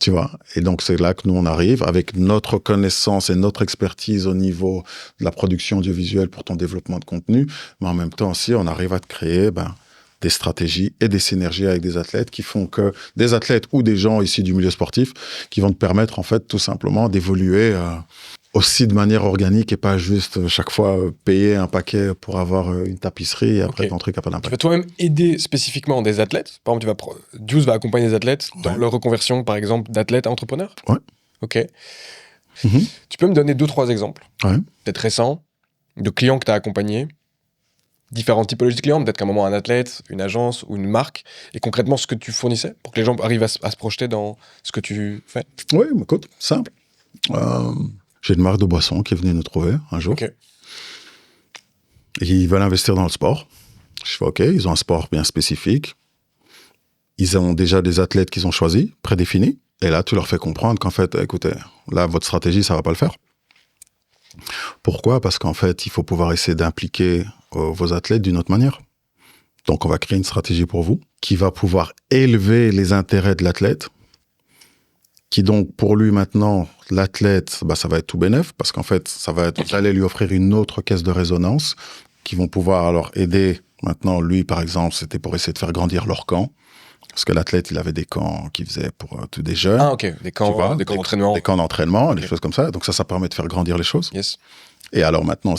Tu vois? Et donc, c'est là que nous, on arrive avec notre connaissance et notre expertise au niveau de la production audiovisuelle pour ton développement de contenu. Mais en même temps aussi, on arrive à te créer, des stratégies et des synergies avec des athlètes qui font que des athlètes ou des gens ici du milieu sportif qui vont te permettre en fait tout simplement d'évoluer aussi de manière organique et pas juste chaque fois payer un paquet pour avoir une tapisserie et après ton truc n'a pas Tu vas d'impact. toi-même aider spécifiquement des athlètes. Par exemple, Juice va accompagner des athlètes dans leur reconversion, par exemple, d'athlètes à entrepreneurs. Ouais. Ok. Tu peux me donner 2-3 exemples, peut-être récents, de clients que tu as accompagnés, différentes typologies de clients, peut-être qu'à un moment un athlète, une agence ou une marque, et concrètement ce que tu fournissais pour que les gens arrivent à se projeter dans ce que tu fais. Oui, mais écoute, simple. J'ai une marque de boisson qui est venue nous trouver un jour. Ok. Ils veulent investir dans le sport. Je fais OK, ils ont un sport bien spécifique. Ils ont déjà des athlètes qu'ils ont choisis, prédéfinis. Et là, tu leur fais comprendre qu'en fait, écoutez, là, votre stratégie, ça va pas le faire. Pourquoi ? Parce qu'en fait, il faut pouvoir essayer d'impliquer vos athlètes d'une autre manière. Donc, on va créer une stratégie pour vous qui va pouvoir élever les intérêts de l'athlète, qui donc, pour lui maintenant, l'athlète, bah, ça va être tout bénef, parce qu'en fait, ça va être, vous allez lui offrir une autre caisse de résonance qui vont pouvoir alors aider. Maintenant, lui, par exemple, c'était pour essayer de faire grandir leur camp. Parce que l'athlète, il avait des camps qu'il faisait pour tous des jeunes. Ah, ok. Des camps d'entraînement. Des camps d'entraînement, des choses comme ça. Donc ça permet de faire grandir les choses. Yes. Et alors maintenant,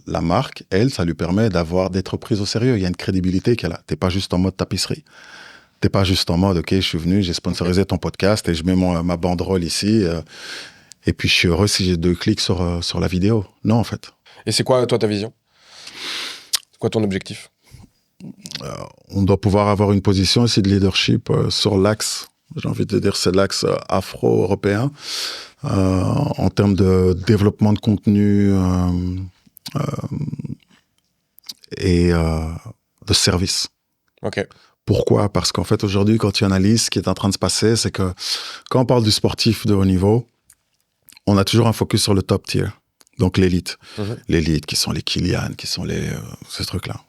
la marque, elle, ça lui permet d'être prise au sérieux. Il y a une crédibilité qu'elle a. T'es pas juste en mode tapisserie. T'es pas juste en mode, OK, je suis venu, j'ai sponsorisé ton podcast et je mets ma banderole ici. Et puis je suis heureux si j'ai 2 clics sur la vidéo. Non, en fait. Et c'est quoi, toi, ta vision ? C'est quoi ton objectif ? On doit pouvoir avoir une position aussi de leadership sur l'axe, j'ai envie de dire, c'est l'axe afro-européen, en termes de développement de contenu et de service. Ok. Pourquoi ? Parce qu'en fait, aujourd'hui, quand tu analyses ce qui est en train de se passer, c'est que quand on parle du sportif de haut niveau, on a toujours un focus sur le top tier, donc l'élite. L'élite, qui sont les Kylian, qui sont ces trucs-là.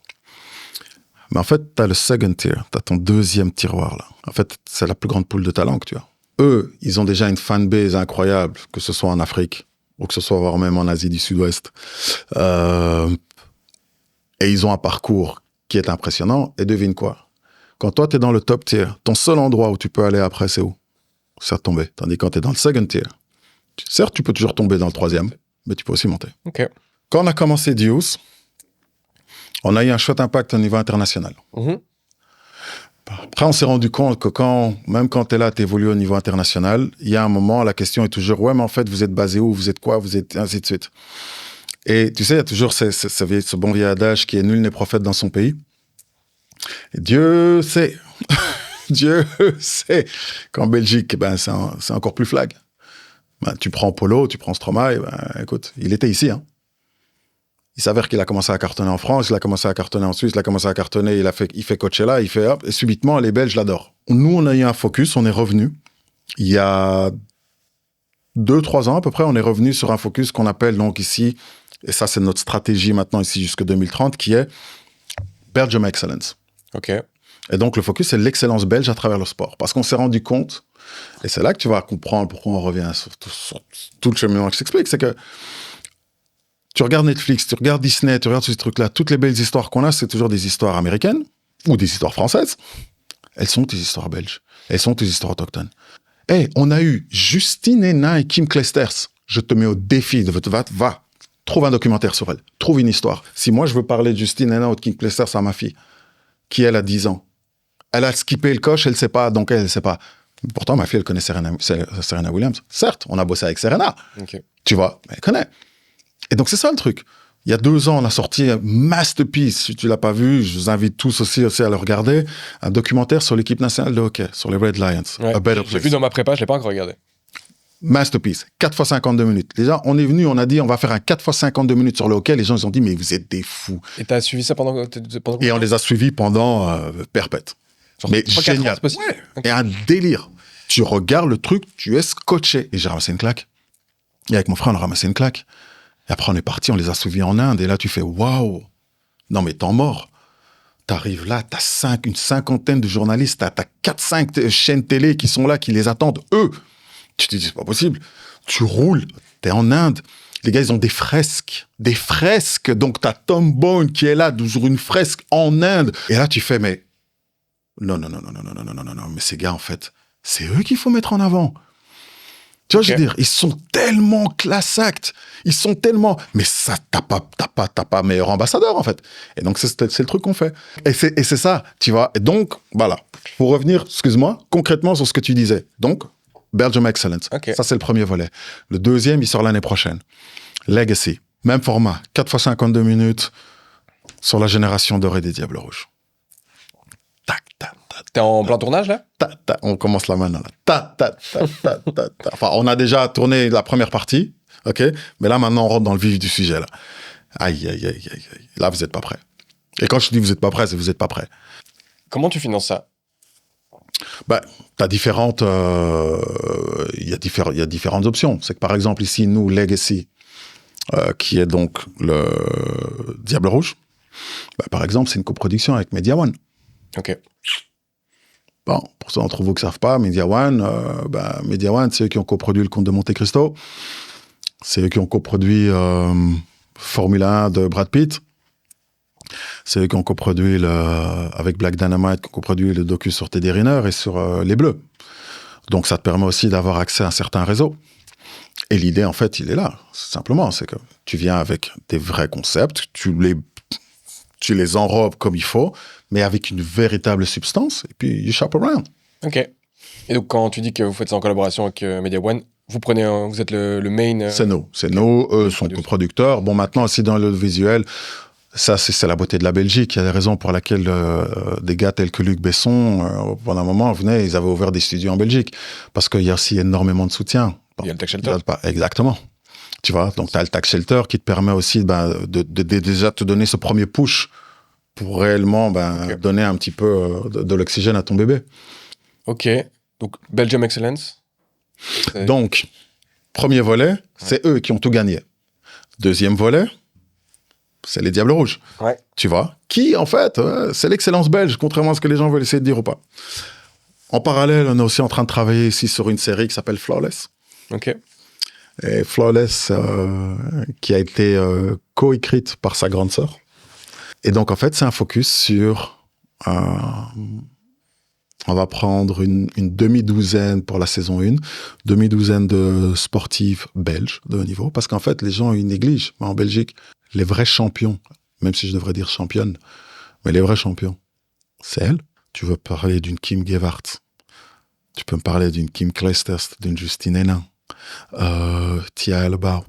Mais en fait, tu as le second tier, tu as ton deuxième tiroir là. En fait, c'est la plus grande poule de talent que tu as. Eux, ils ont déjà une fanbase incroyable, que ce soit en Afrique ou que ce soit voire même en Asie du Sud-Ouest. Et ils ont un parcours qui est impressionnant. Et devine quoi ? Quand toi, tu es dans le top tier, ton seul endroit où tu peux aller après, c'est où ? C'est tomber. Tandis que quand tu es dans le second tier, certes, tu peux toujours tomber dans le troisième, mais tu peux aussi monter. Ok. Quand on a commencé Deuce, on a eu un chouette impact au niveau international. Après, on s'est rendu compte que même quand tu es là, tu évolues au niveau international, il y a un moment, la question est toujours, ouais, mais en fait, vous êtes basé où ? Vous êtes quoi ? Vous êtes ainsi de suite. Et tu sais, il y a toujours ce bon vieil adage qui est nul n'est prophète dans son pays. Et Dieu sait. Dieu sait qu'en Belgique, c'est encore plus flag. Tu prends Polo, tu prends Stromae, écoute, il était ici, hein. Il s'avère qu'il a commencé à cartonner en France, il a commencé à cartonner en Suisse, il a commencé à cartonner, il fait Coachella, il fait hop, et subitement, les Belges l'adorent. Nous, on a eu un focus, on est revenu. Il y a 2-3 ans à peu près, on est revenu sur un focus qu'on appelle donc ici, et ça c'est notre stratégie maintenant ici jusqu'à 2030, qui est Belgium Excellence. Ok. Et donc le focus, c'est l'excellence belge à travers le sport. Parce qu'on s'est rendu compte, et c'est là que tu vas comprendre pourquoi on revient sur tout le cheminement que je t'explique, c'est que tu regardes Netflix, tu regardes Disney, tu regardes ces trucs-là, toutes les belles histoires qu'on a, c'est toujours des histoires américaines ou des histoires françaises. Elles sont des histoires belges. Elles sont des histoires autochtones. On a eu Justine Hénin et Kim Clijsters. Je te mets au défi va, trouve un documentaire sur elle. Trouve une histoire. Si moi, je veux parler de Justine Hénin ou de Kim Clijsters à ma fille, qui elle a 10 ans, elle a skippé le coche, elle ne sait pas, donc elle ne sait pas. Pourtant, ma fille, elle connaît Serena Williams. Certes, on a bossé avec Serena. Okay. Tu vois, mais elle connaît. Et donc, c'est ça le truc. Il y a 2 ans, on a sorti un masterpiece. Si tu l'as pas vu, je vous invite tous aussi à le regarder. Un documentaire sur l'équipe nationale de hockey, sur les Red Lions. Ouais, j'ai vu dans ma prépa, je l'ai pas encore regardé. Masterpiece. 4 fois 52 minutes. Déjà, on est venu, on a dit, on va faire un 4 fois 52 minutes sur le hockey. Les gens, ils ont dit, mais vous êtes des fous. Et t'as suivi ça pendant Et on les a suivis pendant perpète. Genre mais 3, génial. Ans, ouais. Okay. Et un délire. Tu regardes le truc, tu es scotché. Et j'ai ramassé une claque. Et avec mon frère, on a ramassé une claque. Et après, on est parti, on les a suivis en Inde. Et là, tu fais, waouh! Non, mais t'en mords. T'arrives là, t'as une cinquantaine de journalistes, t'as 4-5 chaînes télé qui sont là, qui les attendent, eux. Tu te dis, c'est pas possible. Tu roules, t'es en Inde. Les gars, ils ont des fresques. Des fresques. Donc, t'as Tom Bone qui est là, sur une fresque en Inde. Et là, tu fais, mais... Non. Mais ces gars, en fait, c'est eux qu'il faut mettre en avant. Tu vois, je veux dire, ils sont tellement class act. Ils sont tellement... Mais ça, t'as pas meilleur ambassadeur, en fait. Et donc, c'est le truc qu'on fait. Et c'est ça, tu vois. Et donc, voilà. Pour revenir, excuse-moi, concrètement sur ce que tu disais. Donc, Belgium Excellence. Okay. Ça, c'est le premier volet. Le deuxième, il sort l'année prochaine. Legacy. Même format. 4 fois 52 minutes sur la génération dorée des Diables Rouges. Tac, tac. T'es en plein tournage, là? On commence là maintenant. Enfin, on a déjà tourné la première partie, ok? Mais là, maintenant, on rentre dans le vif du sujet, là. Aïe, aïe, aïe, aïe. Là, vous n'êtes pas prêts. Et quand je dis vous n'êtes pas prêts, c'est vous n'êtes pas prêts. Comment tu finances ça? Ben, t'as différentes... Il y a différentes options. C'est que, par exemple, ici, nous, Legacy, qui est donc le Diable Rouge, ben, par exemple, c'est une coproduction avec Media One. Ok. Bon, pour ceux d'entre vous qui ne savent pas, Media One, c'est eux qui ont coproduit Le Comte de Monte Cristo. C'est eux qui ont coproduit Formule 1 de Brad Pitt. C'est eux qui ont coproduit avec Black Dynamite, qui ont coproduit le docu sur Teddy Riner et sur Les Bleus. Donc ça te permet aussi d'avoir accès à un certain réseau. Et l'idée, en fait, il est là. Simplement, c'est que tu viens avec des vrais concepts, tu les enrobes comme il faut, mais avec une véritable substance, et puis you shop around. Ok. Et donc, quand tu dis que vous faites ça en collaboration avec Media One, vous êtes le main... C'est nous, eux sont coproducteurs. Bon, maintenant, aussi dans le visuel, ça, c'est la beauté de la Belgique. Il y a des raisons pour lesquelles des gars tels que Luc Besson, pendant un moment, venaient, ils avaient ouvert des studios en Belgique, parce qu'il y a aussi énormément de soutien. Il y a le Tax Shelter. Exactement. Tu vois, donc tu as le Tax Shelter qui te permet aussi de déjà te donner ce premier push pour réellement donner un petit peu de l'oxygène à ton bébé. Ok, donc Belgium Excellence. Donc, premier volet, c'est eux qui ont tout gagné. Deuxième volet, c'est les Diables Rouges. Ouais. Tu vois, qui en fait, c'est l'excellence belge, contrairement à ce que les gens veulent essayer de dire ou pas. En parallèle, on est aussi en train de travailler ici sur une série qui s'appelle Flawless. Ok. Et Flawless, qui a été co-écrite par sa grande sœur. Et donc, en fait, c'est un focus sur... on va prendre une demi-douzaine pour la saison 1, demi-douzaine de sportives belges de haut niveau, parce qu'en fait, les gens, ils négligent. En Belgique, les vrais champions, même si je devrais dire championne, mais les vrais champions, c'est elle. Tu veux parler d'une Kim Gewart, tu peux me parler d'une Kim Clijsters, d'une Justine Hénin, Tia Elbao,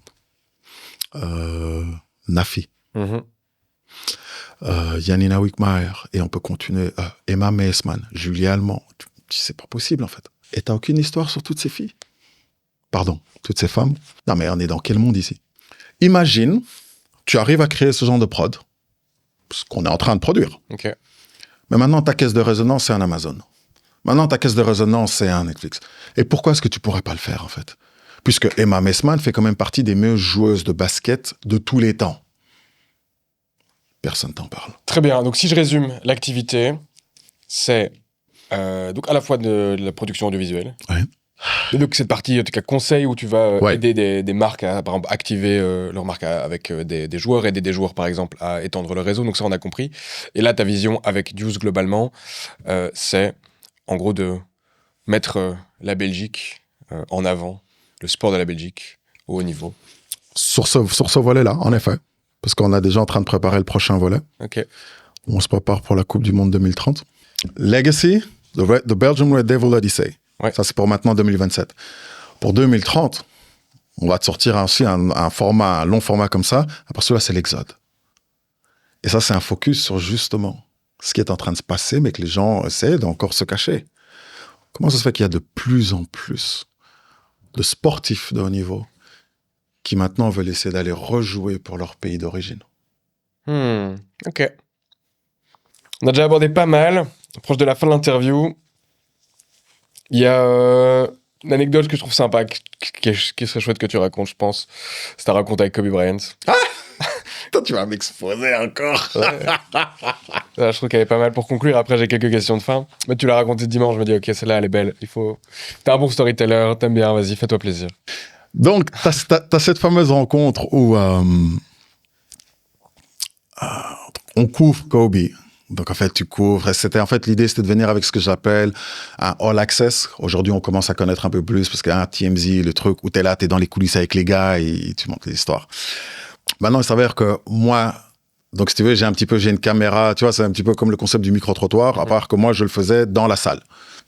Nafi, Janina Wickmayer, et on peut continuer, Emma Meesman, Julie Allemand. C'est pas possible, en fait. Et t'as aucune histoire sur toutes ces filles? Pardon, toutes ces femmes? Non, mais on est dans quel monde ici? Imagine, tu arrives à créer ce genre de prod, ce qu'on est en train de produire. Ok. Mais maintenant, ta caisse de résonance, c'est un Amazon. Maintenant, ta caisse de résonance, c'est un Netflix. Et pourquoi est-ce que tu pourrais pas le faire, en fait? Puisque Emma Meesman fait quand même partie des meilleures joueuses de basket de tous les temps. Personne t'en parle. Très bien. Donc, si je résume, l'activité, c'est donc à la fois de la production audiovisuelle. Ouais. Et donc, cette partie, en tout cas, conseil, où tu vas Ouais. aider des marques à, par exemple, activer leur marque avec des joueurs, aider des joueurs, par exemple, à étendre le réseau. Donc, ça, on a compris. Et là, ta vision avec Deuce, globalement, c'est, en gros, de mettre la Belgique en avant, le sport de la Belgique, au haut niveau. Sur ce volet-là, en effet. Parce qu'on est déjà en train de préparer le prochain volet. Ok. On se prépare pour la Coupe du Monde 2030. Legacy, the Belgium Red Devil Odyssey. Ouais. Ça, c'est pour maintenant 2027. Pour 2030, on va te sortir aussi un long format comme ça. Après cela, c'est l'Exode. Et ça, c'est un focus sur justement ce qui est en train de se passer, mais que les gens essaient d'encore se cacher. Comment ça se fait qu'il y a de plus en plus de sportifs de haut niveau qui maintenant veulent essayer d'aller rejouer pour leur pays d'origine? Ok. On a déjà abordé pas mal. Proche de la fin de l'interview, il y a une anecdote que je trouve sympa, qui serait chouette que tu racontes, je pense. C'est ta raconte avec Kobe Bryant. Toi, tu vas m'exposer encore. Là, je trouve qu'elle est pas mal pour conclure. Après, j'ai quelques questions de fin. Mais tu l'as racontée dimanche, je me dis, ok, celle-là, elle est belle. T'es un bon storyteller, t'aimes bien, vas-y, fais-toi plaisir. Donc, t'as cette fameuse rencontre où on couvre Kobe Donc, en fait, tu couvres. L'idée, c'était de venir avec ce que j'appelle un all access. Aujourd'hui, on commence à connaître un peu plus parce qu'il y a un TMZ, le truc où t'es là, t'es dans les coulisses avec les gars et tu montes l'histoire. Maintenant, il s'avère que moi, donc, si tu veux, j'ai une caméra, tu vois, c'est un petit peu comme le concept du micro-trottoir, à part que moi, je le faisais dans la salle.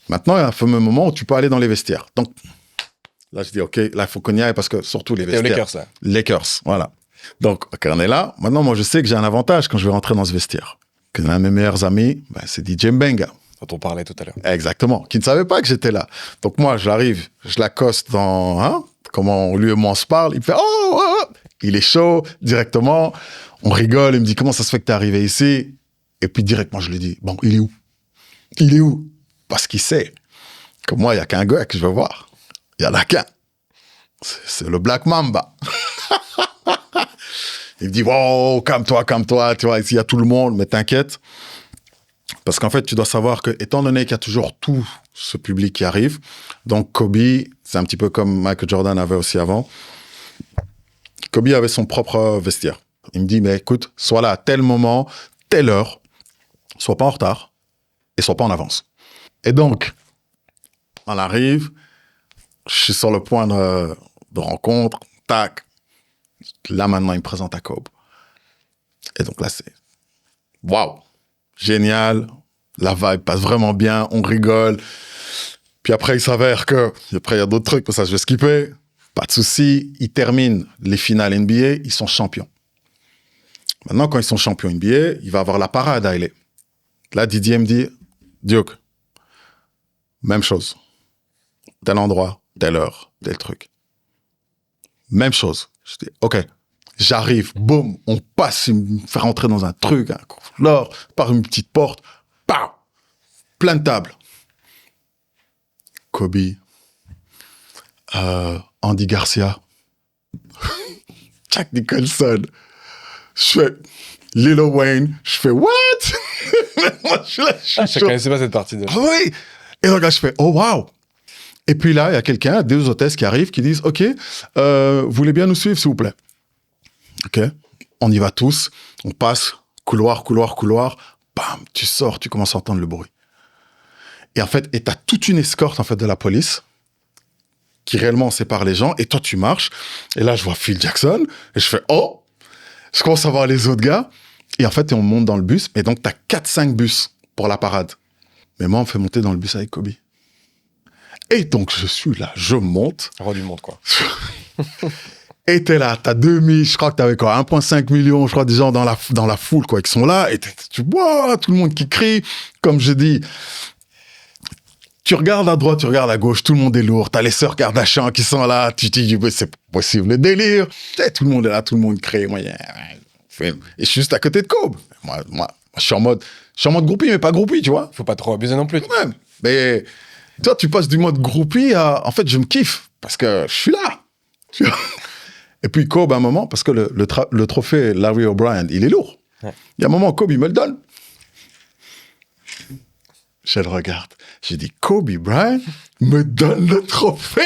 Maintenant, il y a un fameux moment où tu peux aller dans les vestiaires. Donc, là, je dis, OK, là, il faut qu'on y aille parce que surtout les vestiaires. C'était aux Lakers, ça. Lakers, voilà. Donc, OK, on est là. Maintenant, moi, je sais que j'ai un avantage quand je vais rentrer dans ce vestiaire. Que l'un de mes meilleurs amis, c'est DJ Mbenga. Dont on parlait tout à l'heure. Exactement. Qui ne savait pas que j'étais là. Donc, moi, j'arrive, je l'accoste dans, comment lui et moi on se parle. Il me fait, oh. Il est chaud, directement. On rigole. Il me dit, comment ça se fait que t'es arrivé ici? Et puis, directement, je lui dis, bon, il est où? Parce qu'il sait que moi, il n'y a qu'un gars que je veux voir. Il n'y en a qu'un. C'est le Black Mamba. Il me dit, oh, calme-toi, tu vois, ici, il y a tout le monde, mais t'inquiète. Parce qu'en fait, tu dois savoir que, étant donné qu'il y a toujours tout ce public qui arrive, donc Kobe, c'est un petit peu comme Michael Jordan avait aussi avant, Kobe avait son propre vestiaire. Il me dit, mais écoute, sois là à tel moment, telle heure, sois pas en retard et sois pas en avance. Et donc, on arrive, je suis sur le point de rencontre, tac. Là, maintenant, il me présente à Kobe. Et donc là, c'est waouh, génial. La vibe passe vraiment bien, on rigole. Puis après, il s'avère que, après, il y a d'autres trucs, mais ça, je vais skipper. Pas de souci. Ils terminent les finales NBA, ils sont champions. Maintenant, quand ils sont champions NBA, il va avoir la parade à LA. Là, Didier me dit, Duke, même chose. Tel endroit, telle heure, tel truc. Même chose. Je dis, OK, j'arrive, boum, on passe, il me fait rentrer dans un truc, un couloir, par une petite porte, pow, plein de tables. Kobe, Andy Garcia, Jack Nicholson, je fais Lil Wayne, je fais what? Moi, Je connaissais pas cette partie de. Ah oui! Et donc là, je fais oh wow! Et puis là, il y a quelqu'un, deux hôtesses qui arrivent, qui disent OK, vous voulez bien nous suivre, s'il vous plaît? OK, on y va tous, on passe, couloir, bam, tu sors, tu commences à entendre le bruit. Et en fait, t'as toute une escorte en fait de la police qui réellement sépare les gens, et toi tu marches, et là je vois Phil Jackson, et je fais oh! Je commence à voir les autres gars, et en fait, on monte dans le bus, et donc t'as 4-5 bus pour la parade. Mais moi, on me fait monter dans le bus avec Kobe. Et donc, je suis là, je monte. Roi du monde, quoi. Et t'es là, t'as 2000, je crois que t'avais quoi, 1,5 million, je crois, des gens dans la foule, quoi, qui sont là, et tu vois tout le monde qui crie. Comme je dis, tu regardes à droite, tu regardes à gauche, tout le monde est lourd. T'as les sœurs Kardashian qui sont là, tu te dis, c'est possible, le délire. Et tout le monde est là, tout le monde crie. Moi, et je suis juste à côté de Kobe. Moi, je suis en mode groupie, mais pas groupie, tu vois. Faut pas trop abuser non plus. Quand même. Mais toi, tu passes du mode groupie à... En fait, je me kiffe parce que je suis là. Tu vois. Et puis Kobe, à un moment, parce que le trophée Larry O'Brien, il est lourd. Ouais. Il y a un moment, Kobe, il me le donne. Je le regarde. J'ai dit, Kobe Bryant me donne le trophée.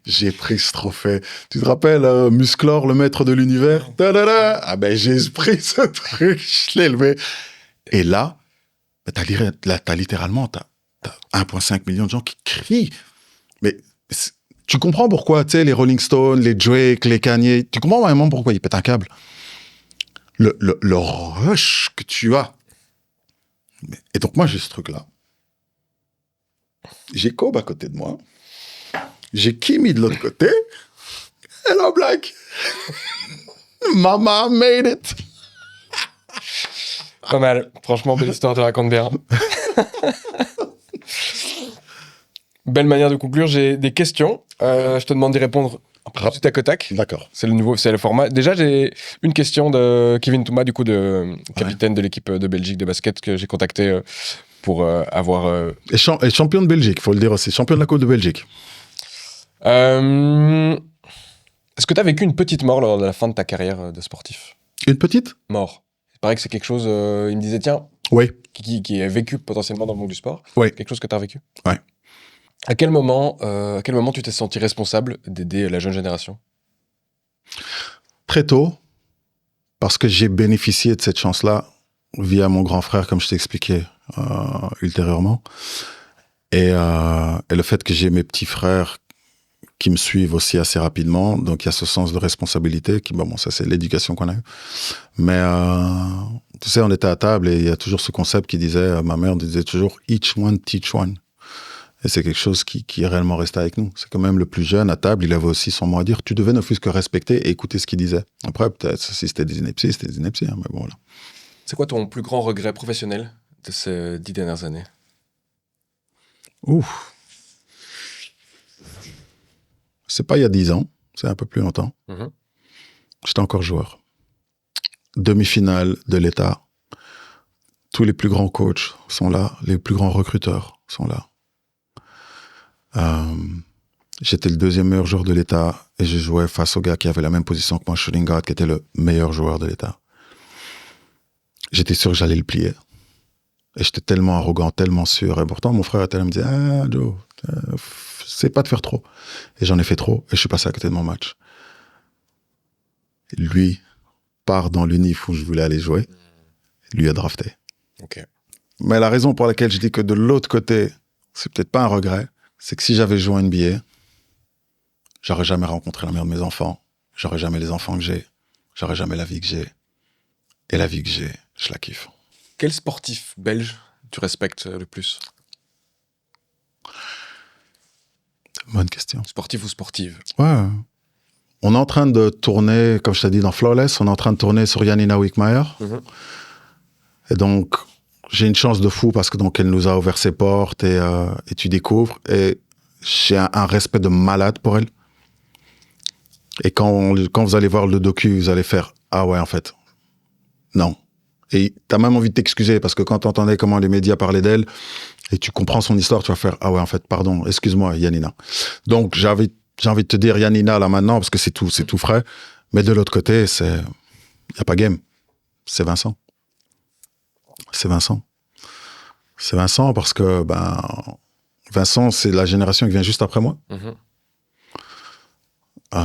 J'ai pris ce trophée. Tu te rappelles, Musclor, le maître de l'univers? Ah ben, j'ai pris ce truc, je l'ai levé. Et là, t'as littéralement 1,5 million de gens qui crient. Mais tu comprends pourquoi, tu sais, les Rolling Stones, les Drake, les Kanye, tu comprends vraiment pourquoi ils pètent un câble? Le rush que tu as. Et donc, moi, j'ai ce truc-là. J'ai Kobe à côté de moi. J'ai Kimi de l'autre côté. Hello, Black. Mama made it. Pas mal. Franchement, belle histoire, tu racontes bien. Belle manière de conclure. J'ai des questions. Je te demande d'y répondre tout tac au tac. D'accord. C'est le format. Déjà, j'ai une question de Kevin Touma, du coup, de capitaine de l'équipe de Belgique de basket que j'ai contacté pour avoir... Et champion de Belgique, il faut le dire aussi. Champion de la Coupe de Belgique. Est-ce que tu as vécu une petite mort lors de la fin de ta carrière de sportif? Une petite mort. Il paraît que c'est quelque chose... il me disait, tiens, oui. qui est vécu potentiellement dans le monde du sport. Oui. Quelque chose que tu as vécu. Oui. À quel moment tu t'es senti responsable d'aider la jeune génération? Très tôt, parce que j'ai bénéficié de cette chance-là via mon grand frère, comme je t'ai expliqué ultérieurement. Et le fait que j'ai mes petits frères qui me suivent aussi assez rapidement. Donc, il y a ce sens de responsabilité qui, bon, ça, c'est l'éducation qu'on a eue. Mais, tu sais, on était à table et il y a toujours ce concept qui disait, ma mère disait toujours, each one teach one. Et c'est quelque chose qui est réellement resté avec nous. C'est quand même le plus jeune à table, il avait aussi son mot à dire. Tu devais ne fût-ce que respecter et écouter ce qu'il disait. Après, peut-être, si c'était des inepties, c'était des inepties, hein, mais bon, là. C'est quoi ton plus grand regret professionnel de ces 10 dernières années? Ouf. C'est pas il y a 10 ans, c'est un peu plus longtemps. J'étais encore joueur. Demi-finale de l'État. Tous les plus grands coachs sont là, les plus grands recruteurs sont là. J'étais le deuxième meilleur joueur de l'État et je jouais face au gars qui avait la même position que moi, shooting guard, qui était le meilleur joueur de l'État. J'étais sûr que j'allais le plier. Et j'étais tellement arrogant, tellement sûr. Et pourtant, mon frère était là, il me disait, ah, Joe, c'est pas de faire trop. Et j'en ai fait trop et je suis passé à côté de mon match. Lui part dans l'unif où je voulais aller jouer. Lui a drafté. Ok. Mais la raison pour laquelle je dis que de l'autre côté, c'est peut-être pas un regret, c'est que si j'avais joué en NBA, j'aurais jamais rencontré la mère de mes enfants, j'aurais jamais les enfants que j'ai, j'aurais jamais la vie que j'ai. Et la vie que j'ai, je la kiffe. Quel sportif belge tu respectes le plus? Bonne question. Sportif ou sportive? Ouais. On est en train de tourner, comme je t'ai dit dans Flawless, on est en train de tourner sur Janina Wickmeyer. Et donc, j'ai une chance de fou parce que donc elle nous a ouvert ses portes et tu découvres. Et j'ai un respect de malade pour elle. Et quand vous allez voir le docu, vous allez faire « Ah ouais, en fait, non ». Et t'as même envie de t'excuser parce que quand t'entendais comment les médias parlaient d'elle et tu comprends son histoire, tu vas faire « Ah ouais, en fait, pardon, excuse-moi, Janina ». Donc, j'ai envie de te dire Janina là maintenant parce que c'est tout frais. Mais de l'autre côté, il n'y a pas game. C'est Vincent. C'est Vincent. C'est Vincent parce que, Vincent, c'est la génération qui vient juste après moi. Et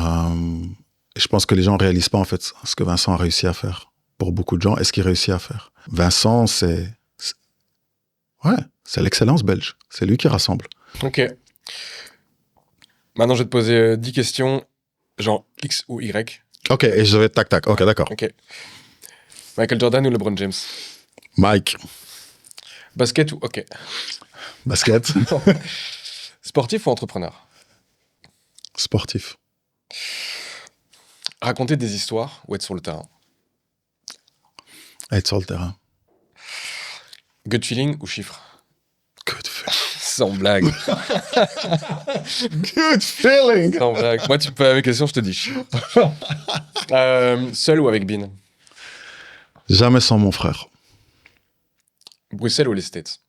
je pense que les gens ne réalisent pas, en fait, ce que Vincent a réussi à faire. Pour beaucoup de gens, est-ce qu'il réussit à faire? Vincent, c'est l'excellence belge. C'est lui qui rassemble. Ok. Maintenant, je vais te poser 10 questions, genre X ou Y. Ok, et je vais tac. Ok, d'accord. Ok. Michael Jordan ou LeBron James? Mike. Basket ou hockey? Basket. Sportif ou entrepreneur? Sportif. Raconter des histoires ou être sur le terrain? Être sur le terrain. Gut feeling ou chiffre? Good feeling. Sans blague. Good feeling. Sans blague. Moi, tu peux avec question, je te dis chiffre. Seul ou avec Bin? Jamais sans mon frère. Bruxelles ou les States?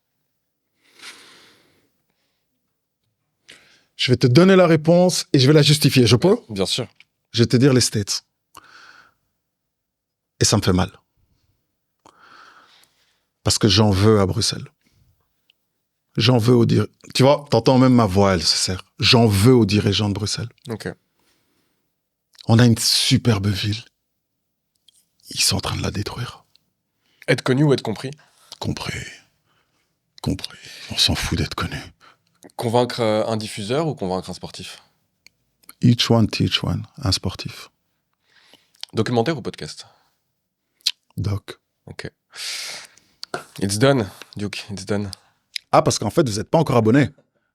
Je vais te donner la réponse et je vais la justifier. Je peux? Bien sûr. Je vais te dire les States. Et ça me fait mal. Parce que j'en veux à Bruxelles. J'en veux aux dirigeants. Tu vois, t'entends même ma voix, elle se serre. J'en veux aux dirigeants de Bruxelles. Ok. On a une superbe ville. Ils sont en train de la détruire. Être connu ou être compris? Compris. On s'en fout d'être connu. Convaincre un diffuseur ou convaincre un sportif? Each one teach one. Un sportif. Documentaire ou podcast? Doc. Ok. It's done, Duke. It's done. Ah, parce qu'en fait, vous n'êtes pas encore abonné.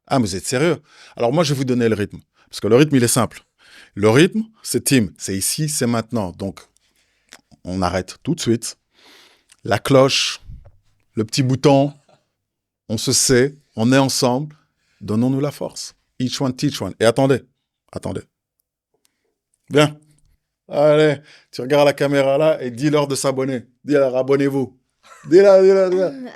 Ah, mais vous êtes sérieux? Alors moi, je vais vous donner le rythme. Parce que le rythme, il est simple. Le rythme, c'est team. C'est ici, c'est maintenant. Donc, on arrête tout de suite. La cloche, le petit bouton, on se sait, on est ensemble. Donnons-nous la force. Each one teach one. Et attendez. Bien. Allez, tu regardes la caméra là et dis-leur de s'abonner. Dis-leur, abonnez-vous. Dis-leur.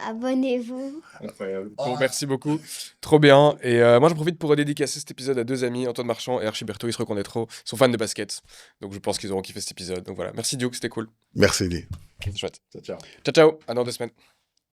Abonnez-vous. Incroyable. Bon, merci beaucoup. Trop bien. Et moi, j'en profite pour dédicacer cet épisode à 2 amis, Antoine Marchand et Archiberto. Ils se reconnaissent trop. Ils sont fans de basket. Donc, je pense qu'ils auront kiffé cet épisode. Donc, voilà. Merci, Duke. C'était cool. Merci, Lee. C'était chouette. Ciao. Ciao, ciao. À dans 2 semaines.